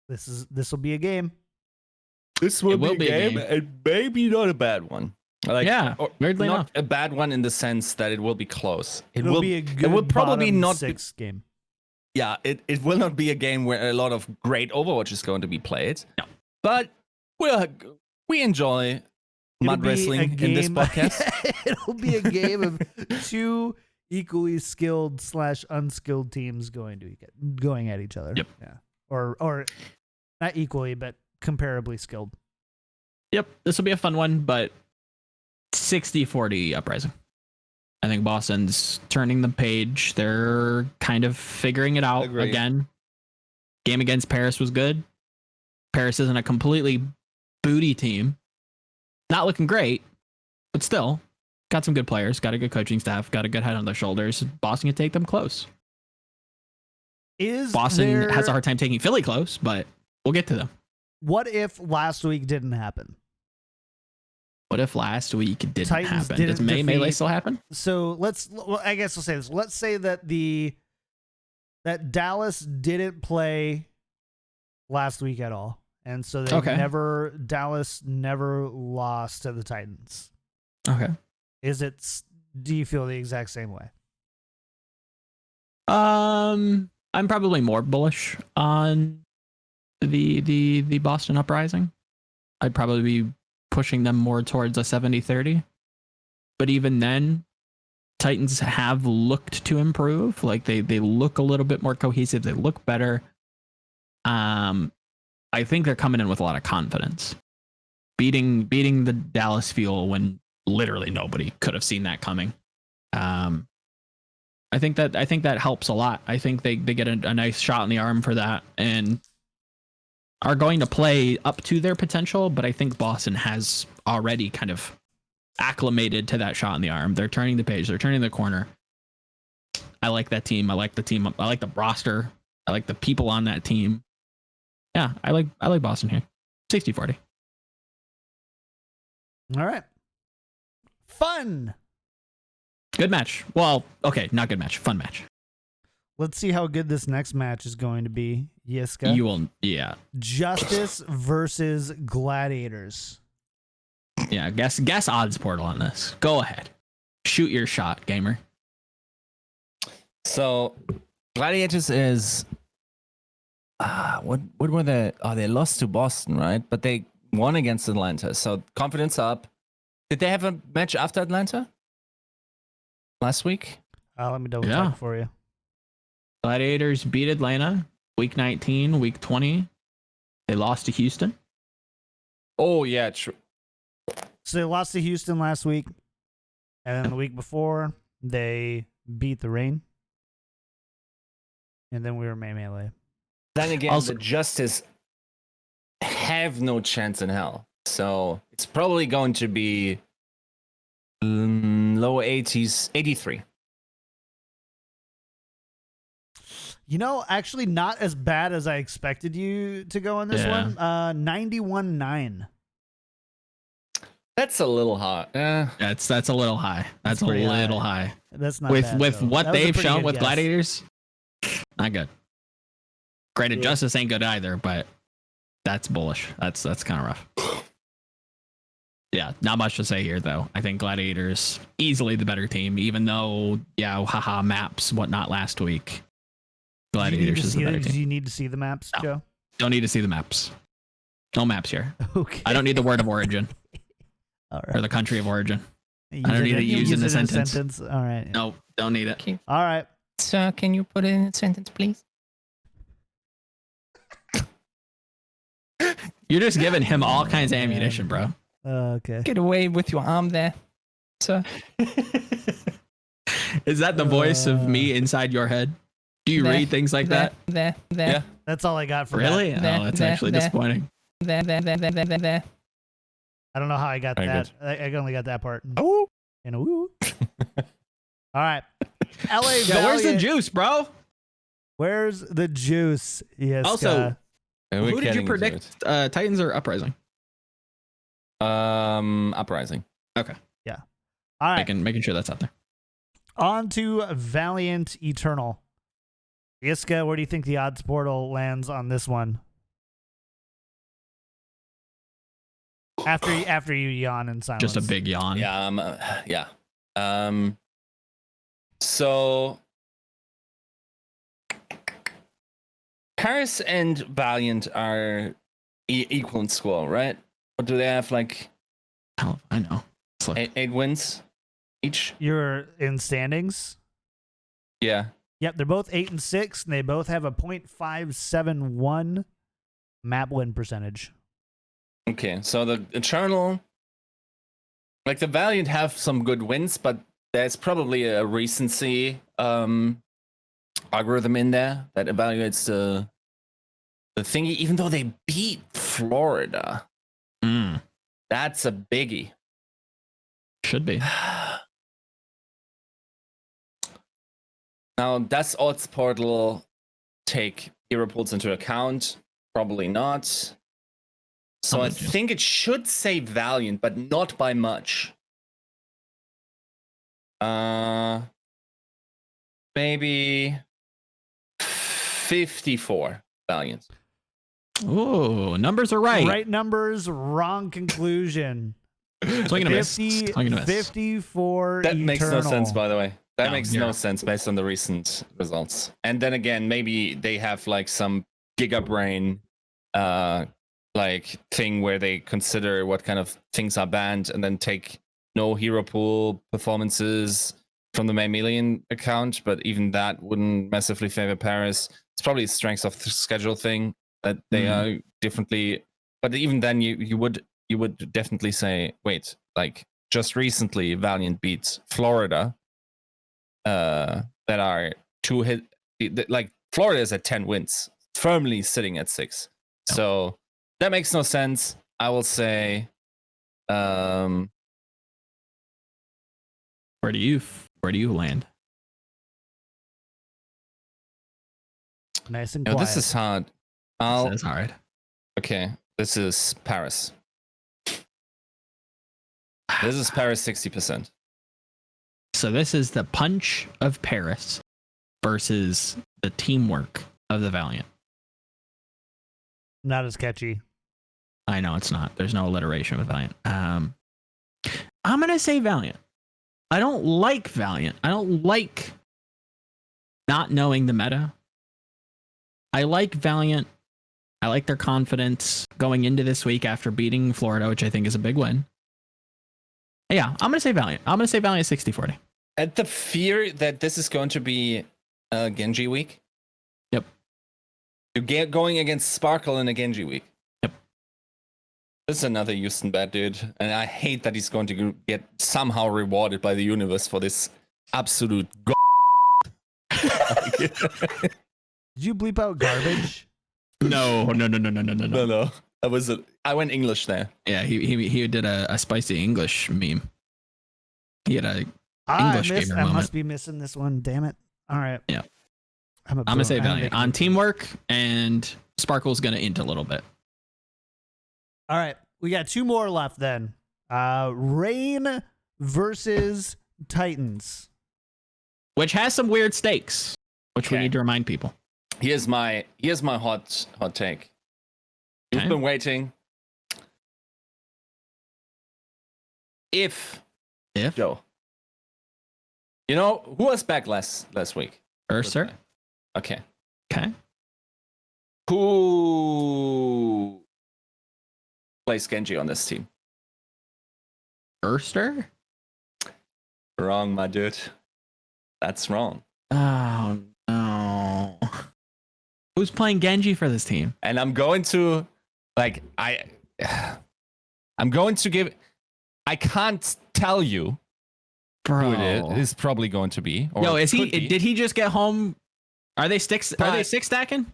This will be a game. This will be a game. and maybe not a bad one. Like, Yeah, or weirdly not enough. a bad one in the sense that it will be close. It'll be a good it will probably bottom not six game. Yeah, it will not be a game where a lot of great Overwatch is going to be played. No. But we enjoy It'll mud be a wrestling in this game- podcast. It'll be a game of two equally skilled / unskilled teams going at each other. Yep. Yeah. Or not equally, but comparably skilled. Yep, this will be a fun one, but 60-40 Uprising. I think Boston's turning the page. They're kind of figuring it out Agreed. again. Game against Paris was good. Paris isn't a completely booty team. Not looking great, but still got some good players, got a good coaching staff, got a good head on their shoulders. Boston can take them close. Boston has a hard time taking Philly close, but we'll get to them. What if last week didn't happen? What if last week didn't Titans happen? didn't Does Melee defeat- still happen? So I guess we'll say this. Let's say that that Dallas didn't play last week at all. And so Dallas never lost to the Titans. Okay. Do you feel the exact same way? I'm probably more bullish on the Boston Uprising. I'd probably be pushing them more towards a 70-30. But even then, Titans have looked to improve. Like they look a little bit more cohesive. They look better. I think they're coming in with a lot of confidence. Beating the Dallas Fuel when literally nobody could have seen that coming. I think that helps a lot. I think they get a nice shot in the arm for that and are going to play up to their potential, but I think Boston has already kind of acclimated to that shot in the arm. They're turning the page. They're turning the corner. I like that team. I like the team. I like the roster. I like the people on that team. Yeah, I like Boston here. 60-40. All right. Fun. Good match. Well, okay, not good match. Fun match. Let's see how good this next match is going to be. Yiska. You will, yeah. Justice versus Gladiators. Yeah, guess odds portal on this. Go ahead. Shoot your shot, gamer. So Gladiators is what were they? Oh, they lost to Boston, right? But they won against Atlanta. So confidence up. Did they have a match after Atlanta last week? Let me double check for you. Gladiators beat Atlanta week 19, week 20. They lost to Houston. Oh yeah, true. So they lost to Houston last week. And then the week before, they beat the Reign. And then we were melee. Then again, Also- the Justice have no chance in hell. So it's probably going to be low 80s, 83. You know, actually not as bad as I expected you to go on this one. 91-9. That's a little hot. That's a little high. That's a pretty little high. high. That's not With bad, with though. what That was a they've pretty shown good with guess. Gladiators, not good. Granted, Yeah. Justice ain't good either, but That's bullish. That's kind of rough. Yeah, not much to say here though. I think Gladiators easily the better team, even though haha maps whatnot last week. Gladiators is the better team. Do you need to see the maps, No. Joe? Don't need to see the maps. No maps here. Okay. I don't need the word of origin All or right. the country of origin. I don't need to use it in a sentence. All right. No, don't need it. Okay. All right. So can you put it in a sentence, please? You're just giving him all kinds of ammunition, bro. Okay. Get away with your arm there, sir. Is that the voice of me inside your head? Do you read things like that? There. Yeah. That's all I got for Really? that. Oh, that's actually disappointing. There. I don't know how I got Very that. I only got that part. Oh. And a woo. All right. LA Valiant. Yeah, where's the juice, bro? Where's the juice? Yes. Also, who did you predict? Titans or Uprising? Uprising. Okay. all right. Making sure that's out there. On to Valiant Eternal. Yiska, where do you think the odds portal lands on this one? After you yawn in silence. Just a big yawn. Yeah. So Paris and Valiant are equal in score, right? What do they have? Like Hell, I know. It's like, eight wins each? You're in standings. Yeah. Yep, they're both 8 and 6, and they both have a .571 map win percentage. Okay, so the Eternal, like the Valiant have some good wins, but there's probably a recency algorithm in there that evaluates the thingy, even though they beat Florida. That's a biggie. should be. Now, does odds portal take hero pools into account? Probably not. So I think it should say Valiant, but not by much. Maybe 54 Valiant. Oh, numbers are right. Right numbers, wrong conclusion. Swing and a miss. 50, Swing and a miss. 54 That makes no Eternal. sense, by the way. That No, makes yeah. no sense based on the recent results. And then again, maybe they have like some gigabrain like thing where they consider what kind of things are banned and then take no hero pool performances from the Mammalian account, but even that wouldn't massively favor Paris. It's probably a strengths of the schedule thing that they are differently, but even then you would definitely say, wait, like just recently Valiant beat Florida, that are like Florida is at 10 wins, firmly sitting at 6. No. So that makes no sense. I will say, Where do you land? Nice and no, quiet. this is hard. That's all right. Okay, this is Paris. This is Paris 60%. So this is the punch of Paris versus the teamwork of the Valiant. Not as catchy. I know it's not. There's no alliteration with Valiant. I'm gonna say Valiant. I don't like Valiant. I don't like not knowing the meta. I like Valiant. I like their confidence going into this week after beating Florida, which I think is a big win. Yeah, I'm going to say Valiant. I'm going to say Valiant 60-40. At the fear that this is going to be a Genji week. Yep. You're going against Sparkle in a Genji week. Yep. This is another Houston bet, dude. And I hate that he's going to get somehow rewarded by the universe for this absolute Did you bleep out garbage? No. No. I went English there. Yeah, he did a spicy English meme. He had a English gamer I moment. must be missing this one. Damn it. All right. Yeah. I'm gonna say Valiant on teamwork, and Sparkle's gonna int a little bit. All right. We got 2 more left then. Rain versus Titans. Which has some weird stakes, which we Okay. need to remind people. Here's my hot take. You've been waiting. If Joe, you know who was back last week? Urser. Okay. Who plays Genji on this team? Urster? Wrong, my dude. That's wrong. Oh no. Who's playing Genji for this team? And I'm going to give. I can't tell you Bro. who it is probably going to be. Or Yo, is he? could be. Did he just get home? Are they sticks? Are they But- six stacking?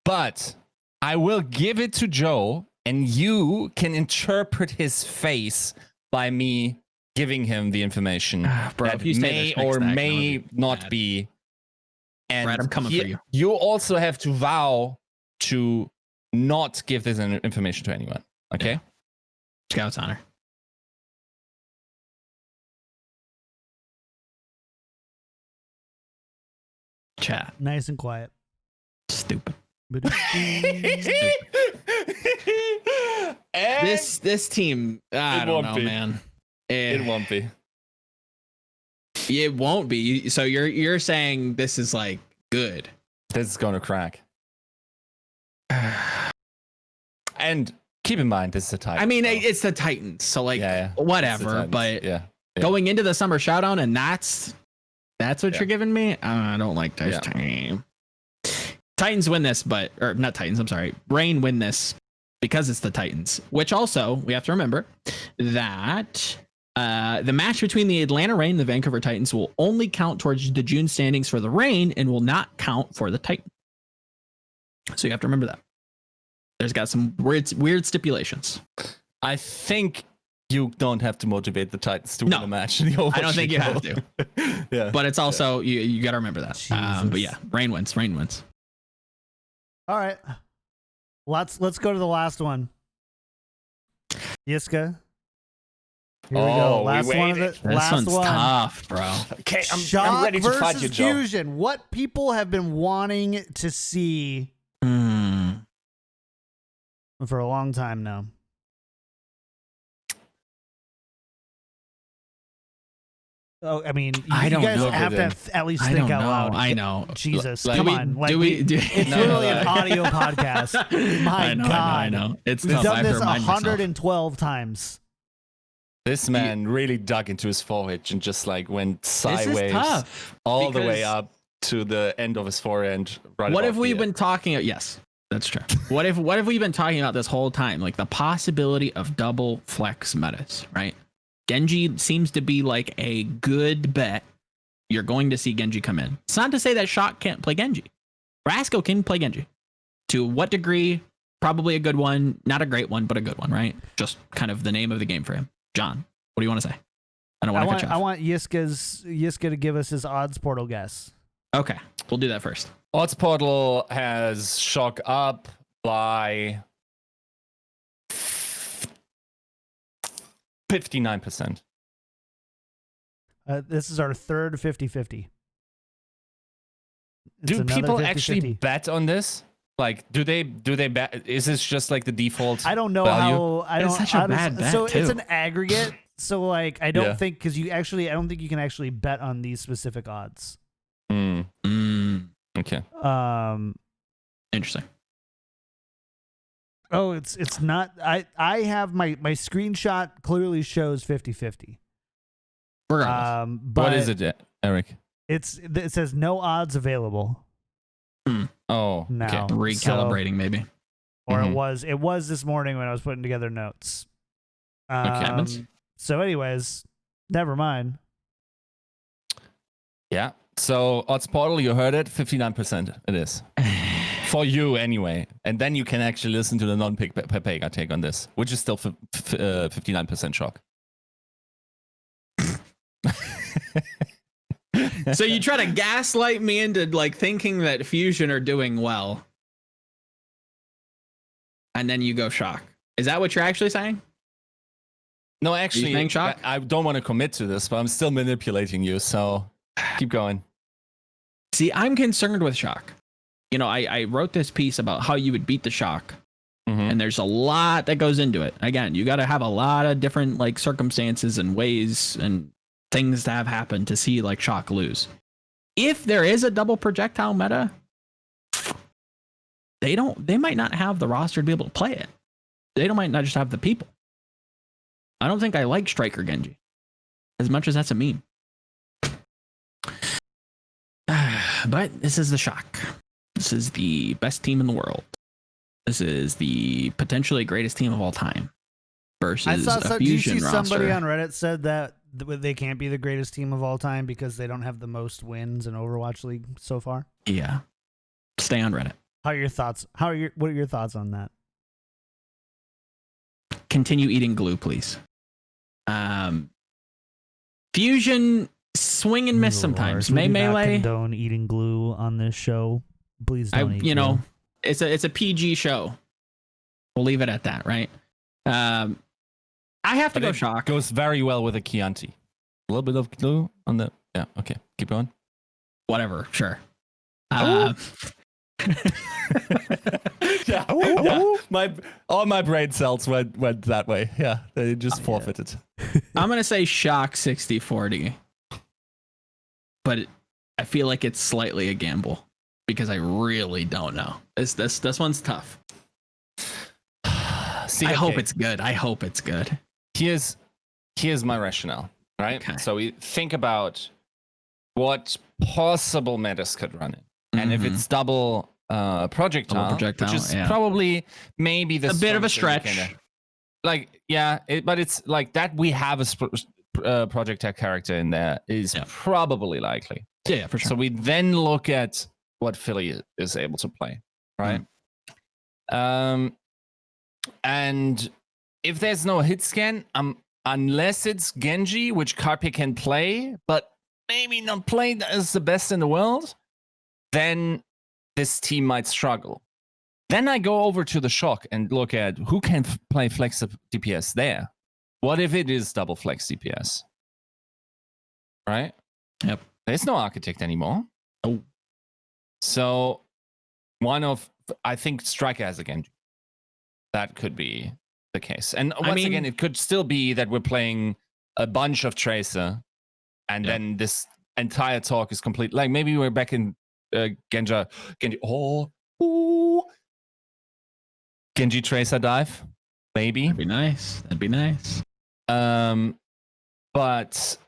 But I will give it to Joe, and you can interpret his face by me giving him the information Bro, that if you say may they're or six stacking, may that would be not bad. be. And Brad, I'm coming for you. You also have to vow to not give this information to anyone. Okay? Scout's honor. Chat. Nice and quiet. Stupid. And This team. I It don't won't know, be. man. it won't be. It won't be. So you're saying this is like good. This is going to crack. And keep in mind, this is a Titan. I mean, so- it's the Titans, so like Yeah, yeah. It's the whatever. Titans. But yeah. going into the Summer Showdown, and that's what Yeah. you're giving me. I don't like this Yeah. team. Titans win this, or not Titans. I'm sorry, Rain win this because it's the Titans. Which also we have to remember that the match between the Atlanta Reign and the Vancouver Titans will only count towards the June standings for the Reign and will not count for the Titan. So you have to remember that. There's got some weird stipulations. I think you don't have to motivate the Titans to No. win a match in the Overwatch. I don't think you have to. Yeah. But it's also you got to remember that. But yeah, Rain wins. All right. Let's go to the last one. Yiska. Here we go. Oh, we Last one of waited. it. This Last one's one. tough, bro. Okay, Shock I'm ready to versus fight you, Joe. Fusion. What people have been wanting to see for a long time now. Oh, I mean, I you don't guys know. have to at least I think don't out know. loud. I know. Jesus, Like, come do we- on. do we- do- it's No, literally no, an no. audio podcast. My I know, God. I know. It's We've tough. done I have to this remind myself. 112 times. This man really dug into his forehead and just like went This sideways is tough. all the way because up to the end of his forehead. Right What above have we the- been talking about? Yes, that's true. What have we been talking about this whole time? Like the possibility of double flex metas, right? Genji seems to be like a good bet. You're going to see Genji come in. It's not to say that Shock can't play Genji. Rascal can play Genji. To what degree? Probably a good one. Not a great one, but a good one, right? Just kind of the name of the game for him. John, what do you want to say? I don't want to cut you I off. want Yiska to give us his odds portal guess. Okay, we'll do that first. Odds Portal has Shock up by 59%. This is our third 50-50. It's Do another people 50-50. actually bet on this? Like, do they bet? Is this just like the default? I don't know value? how. I It's don't. such a how does- bad bet, so it's too. an aggregate. So like, I don't Yeah. think because I don't think you can actually bet on these specific odds. Okay. Interesting. Oh, it's not. I have my screenshot clearly shows 50-50. Regardless. But What is it, Eric? it says no odds available Oh, now. okay. Recalibrating, maybe. Or Mhm. it was this morning when I was putting together notes. Happens. So anyways, never mind. Yeah. So Odds Portal, you heard it, 59%. It is for you anyway, and then you can actually listen to the non-Pega take on this, which is still 59% Shock. So you try to gaslight me into like thinking that Fusion are doing well, and then you go Shock. Is that what you're actually saying? No, actually, saying Shock? I don't want to commit to this, but I'm still manipulating you. So keep going. See, I'm concerned with Shock. You know, I wrote this piece about how you would beat the Shock And there's a lot that goes into it. Again, you got to have a lot of different like circumstances and ways and things to have happen to see like Shock lose. If there is a double projectile meta, they might not have the roster to be able to play it. Might not just have the people. I don't think I like Striker Genji as much as that's a meme. But this is the Shock. This is the best team in the world. This is the potentially greatest team of all time versus a Fusion roster. Somebody on Reddit said that they can't be the greatest team of all time because they don't have the most wins in Overwatch League so far. Yeah. Stay on Reddit. What are your thoughts on that? Continue eating glue, please. Fusion swing and miss sometimes. We do not Melee. condone eating glue on this show. Please don't eat glue. It's a PG show. We'll leave it at that, right? I have to go Shock. Goes very well with a Chianti. A little bit of glue on the. Yeah. Okay. Keep going. Whatever. Sure. All my brain cells went that way. Yeah, they just forfeited. I'm gonna say Shock 60-40, but I feel like it's slightly a gamble because I really don't know. This one's tough. See, I hope it's good. I hope it's good. Here's my rationale. Right. Okay. So we think about what possible metas could run in, and if it's double projectile, which is probably maybe a bit of a stretch. But it's like that we have a projectile character in there is probably likely. Yeah, for sure. So we then look at what Philly is able to play, right? And if there's no hit scan, unless it's Genji, which Carpe can play, but maybe not play as the best in the world, then this team might struggle. Then I go over to the Shock and look at who can play flex DPS there. What if it is double flex DPS? Right? Yep. There's no architect anymore. Oh. So I think Striker has a Genji. That could be the case. And once again, it could still be that we're playing a bunch of Tracer and then this entire talk is complete. Like maybe we're back in Genji. Genji Tracer dive, maybe. That'd be nice. But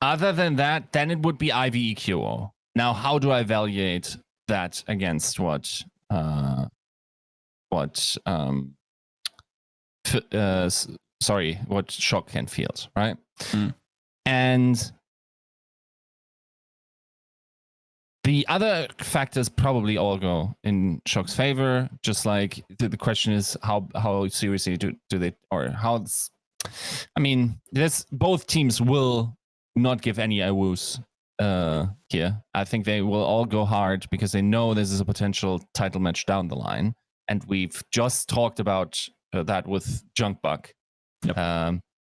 other than that, then it would be IVEQO. Now, how do I evaluate that against what Shock can field, right? And the other factors probably all go in Shock's favor. Just like the question is how seriously do they, or how? Both teams will not give any AWUs here. I think they will all go hard because they know this is a potential title match down the line, and we've just talked about that with Junkbuck.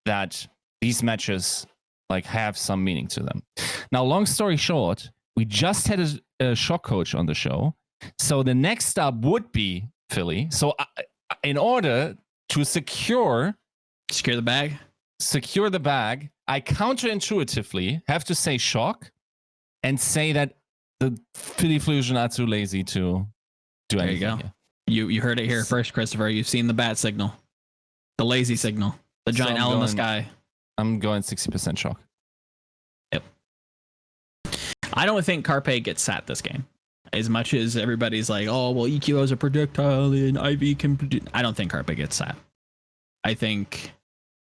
That these matches like have some meaning to them. Now, long story short, we just had a Shock coach on the show. So the next stop would be Philly. So in order to secure the bag, I counterintuitively have to say Shock and say that the Philly Fusion are too lazy to do anything. There you go. You heard it here first, Christopher. You've seen the bat signal, the lazy signal, the giant L in the sky. I'm going 60% Shock. Yep. I don't think Carpe gets sat this game. As much as everybody's like, oh, well, EQO is a projectile and IV can produce. I don't think Carpe gets sat. I think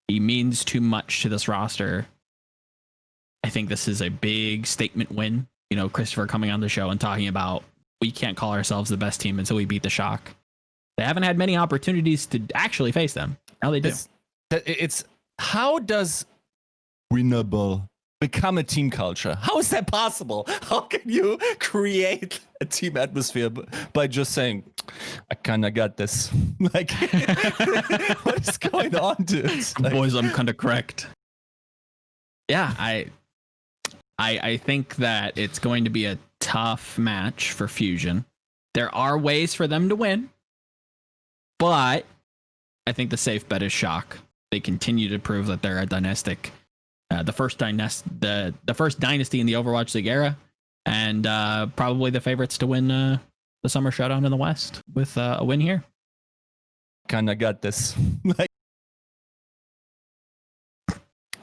he means too much to this roster. I think this is a big statement win. You know, Christopher coming on the show and talking about we can't call ourselves the best team until we beat the Shock. They haven't had many opportunities to actually face them. Now they do. It's how does winnable become a team culture? How is that possible? How can you create a team atmosphere by just saying, I kind of got this? Like, what is going on, dude? Like, boys, I'm kind of correct. Yeah, I think that it's going to be a tough match for Fusion. There are ways for them to win. But I think the safe bet is Shock. They continue to prove that they're a dynastic, the first dynasty in the Overwatch League era, and probably the favorites to win the Summer Showdown in the West with a win here. Kinda got this. Like,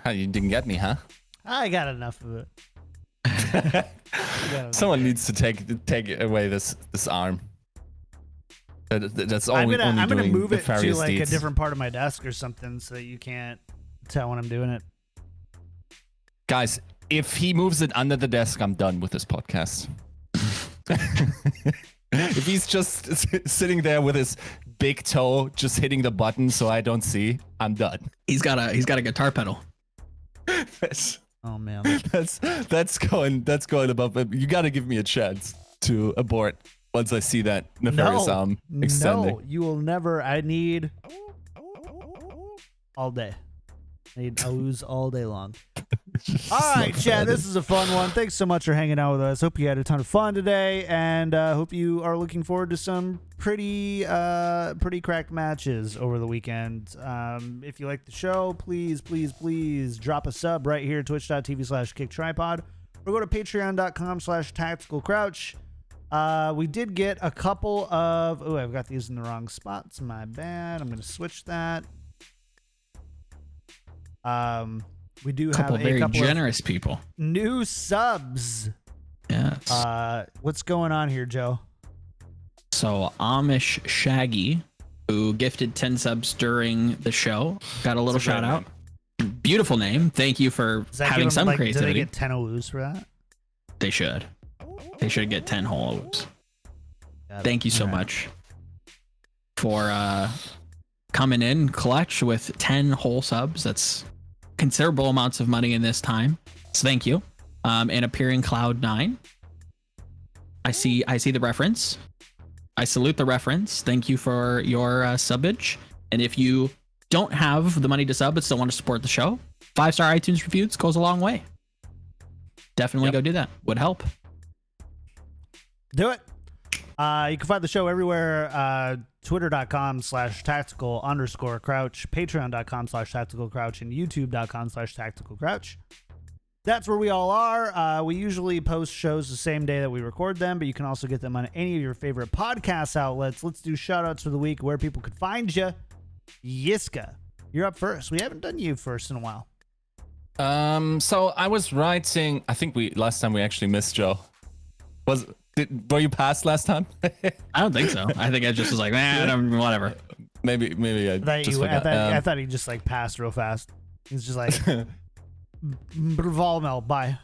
how you didn't get me, huh? I got enough of it. Someone needs to take away this arm. That's only I'm gonna doing move it to nefarious like deeds. a different part of my desk or something so that you can't tell when I'm doing it. Guys, if he moves it under the desk, I'm done with this podcast. If he's just sitting there with his big toe just hitting the button so I don't see, I'm done. He's got a guitar pedal. Oh man, that's going above. You got to give me a chance to abort once I see that nefarious arm extending. No, you will never. I need all day. I need ooze all day long. All right, Chad, this is a fun one. Thanks so much for hanging out with us. Hope you had a ton of fun today, and hope you are looking forward to some pretty cracked matches over the weekend. If you like the show, please drop a sub right here, twitch.tv/KickedTripod, or go to patreon.com/tacticalcrouch. We did get a couple of... Oh, I've got these in the wrong spots. My bad. I'm going to switch that. We do have a very couple generous people. New subs. Yes. What's going on here, Joe? So Amish Shaggy, who gifted 10 subs during the show, got a little shout out. Beautiful name. Thank you for having some creativity. Do they get 10 ooze for that? They should. They should get 10 whole ooze. Thank you so much for coming in clutch with 10 whole subs. That's considerable amounts of money in this time. So thank you. And appearing Cloud9. I see the reference. I salute the reference. Thank you for your subbage. And if you don't have the money to sub but still want to support the show, 5-star iTunes reviews goes a long way. Definitely go do that. Would help. Do it. You can find the show everywhere. Twitter.com/tactical_crouch, Patreon.com/tacticalcrouch, and YouTube.com/tacticalcrouch. That's where we all are. We usually post shows the same day that we record them, but you can also get them on any of your favorite podcast outlets. Let's do shout outs for the week where people could find you. Yiska, you're up first. We haven't done you first in a while. So I was writing. I think last time we actually missed Joe. Were you passed last time? I don't think so. I think I just was like, man, whatever. Maybe I just forgot. I thought he just like passed real fast. He's just like Volamel, bye.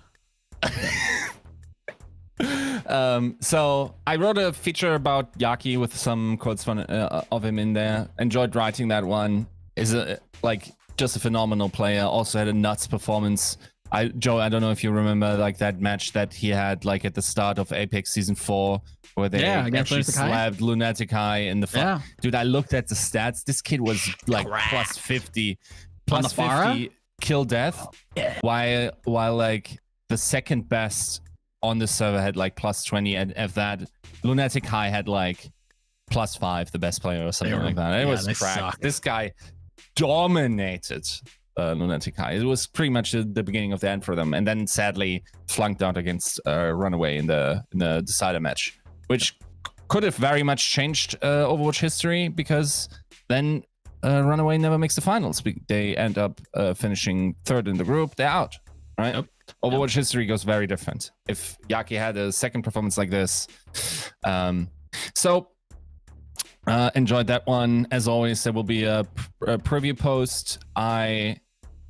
So I wrote a feature about Yaki with some quotes of him in there. Enjoyed writing that one. Is just a phenomenal player. Also had a nuts performance. Joe, I don't know if you remember like that match that he had like at the start of Apex Season 4 where they actually slapped Lunatic High in the front. Yeah. Dude, I looked at the stats. This kid was like plus 50 kill death, while like the second best on the server had like plus 20, and if that Lunatic High had like plus 5, the best player or something like that. It was cracked. This guy dominated Lunatic High. It was pretty much the beginning of the end for them, and then sadly flunked out against Runaway in the decider match, which could have very much changed Overwatch history, because then Runaway never makes the finals. They end up finishing third in the group. They're out, right? Yep. Overwatch history goes very different if Yaki had a second performance like this. Enjoyed that one. As always, there will be a preview post. I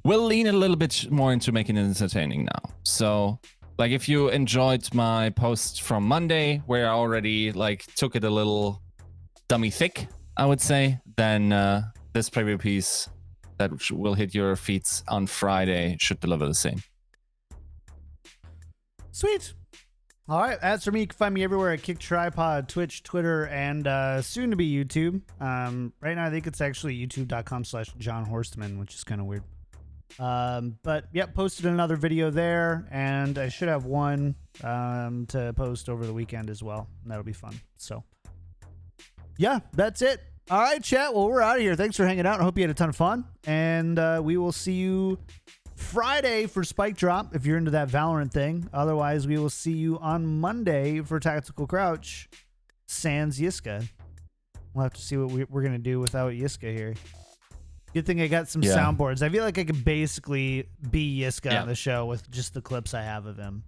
will lean a little bit more into making it entertaining now. So, like, if you enjoyed my post from Monday, where I already like took it a little dummy thick, I would say, then this preview piece that will hit your feeds on Friday should deliver the same. Sweet. All right. As for me, you can find me everywhere at KickedTripod, Twitch, Twitter, and soon to be YouTube. Right now, I think it's actually youtube.com/John Horstman, which is kind of weird. But yep, posted another video there, and I should have one to post over the weekend as well, and that'll be fun. So yeah, that's it. All right, chat. Well, we're out of here. Thanks for hanging out. I hope you had a ton of fun. And we will see you Friday for Spike Drop if you're into that Valorant thing. Otherwise, we will see you on Monday for Tactical Crouch. Sans Yiska. We'll have to see what we're going to do without Yiska here. Good thing I got some soundboards. I feel like I could basically be Yiska on the show with just the clips I have of him.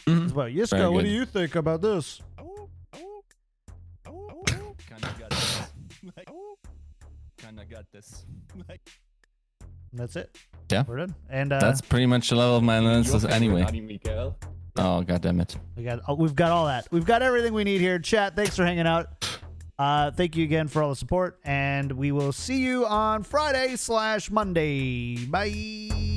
Mm-hmm. Well, Yiska, what do you think about this? Kinda got this. That's it. Yeah. We're done. And that's pretty much the level of my analysis anyway. Oh, god damn it. We've got all that. We've got everything we need here. Chat, thanks for hanging out. Thank you again for all the support, and we will see you on Friday/Monday. Bye.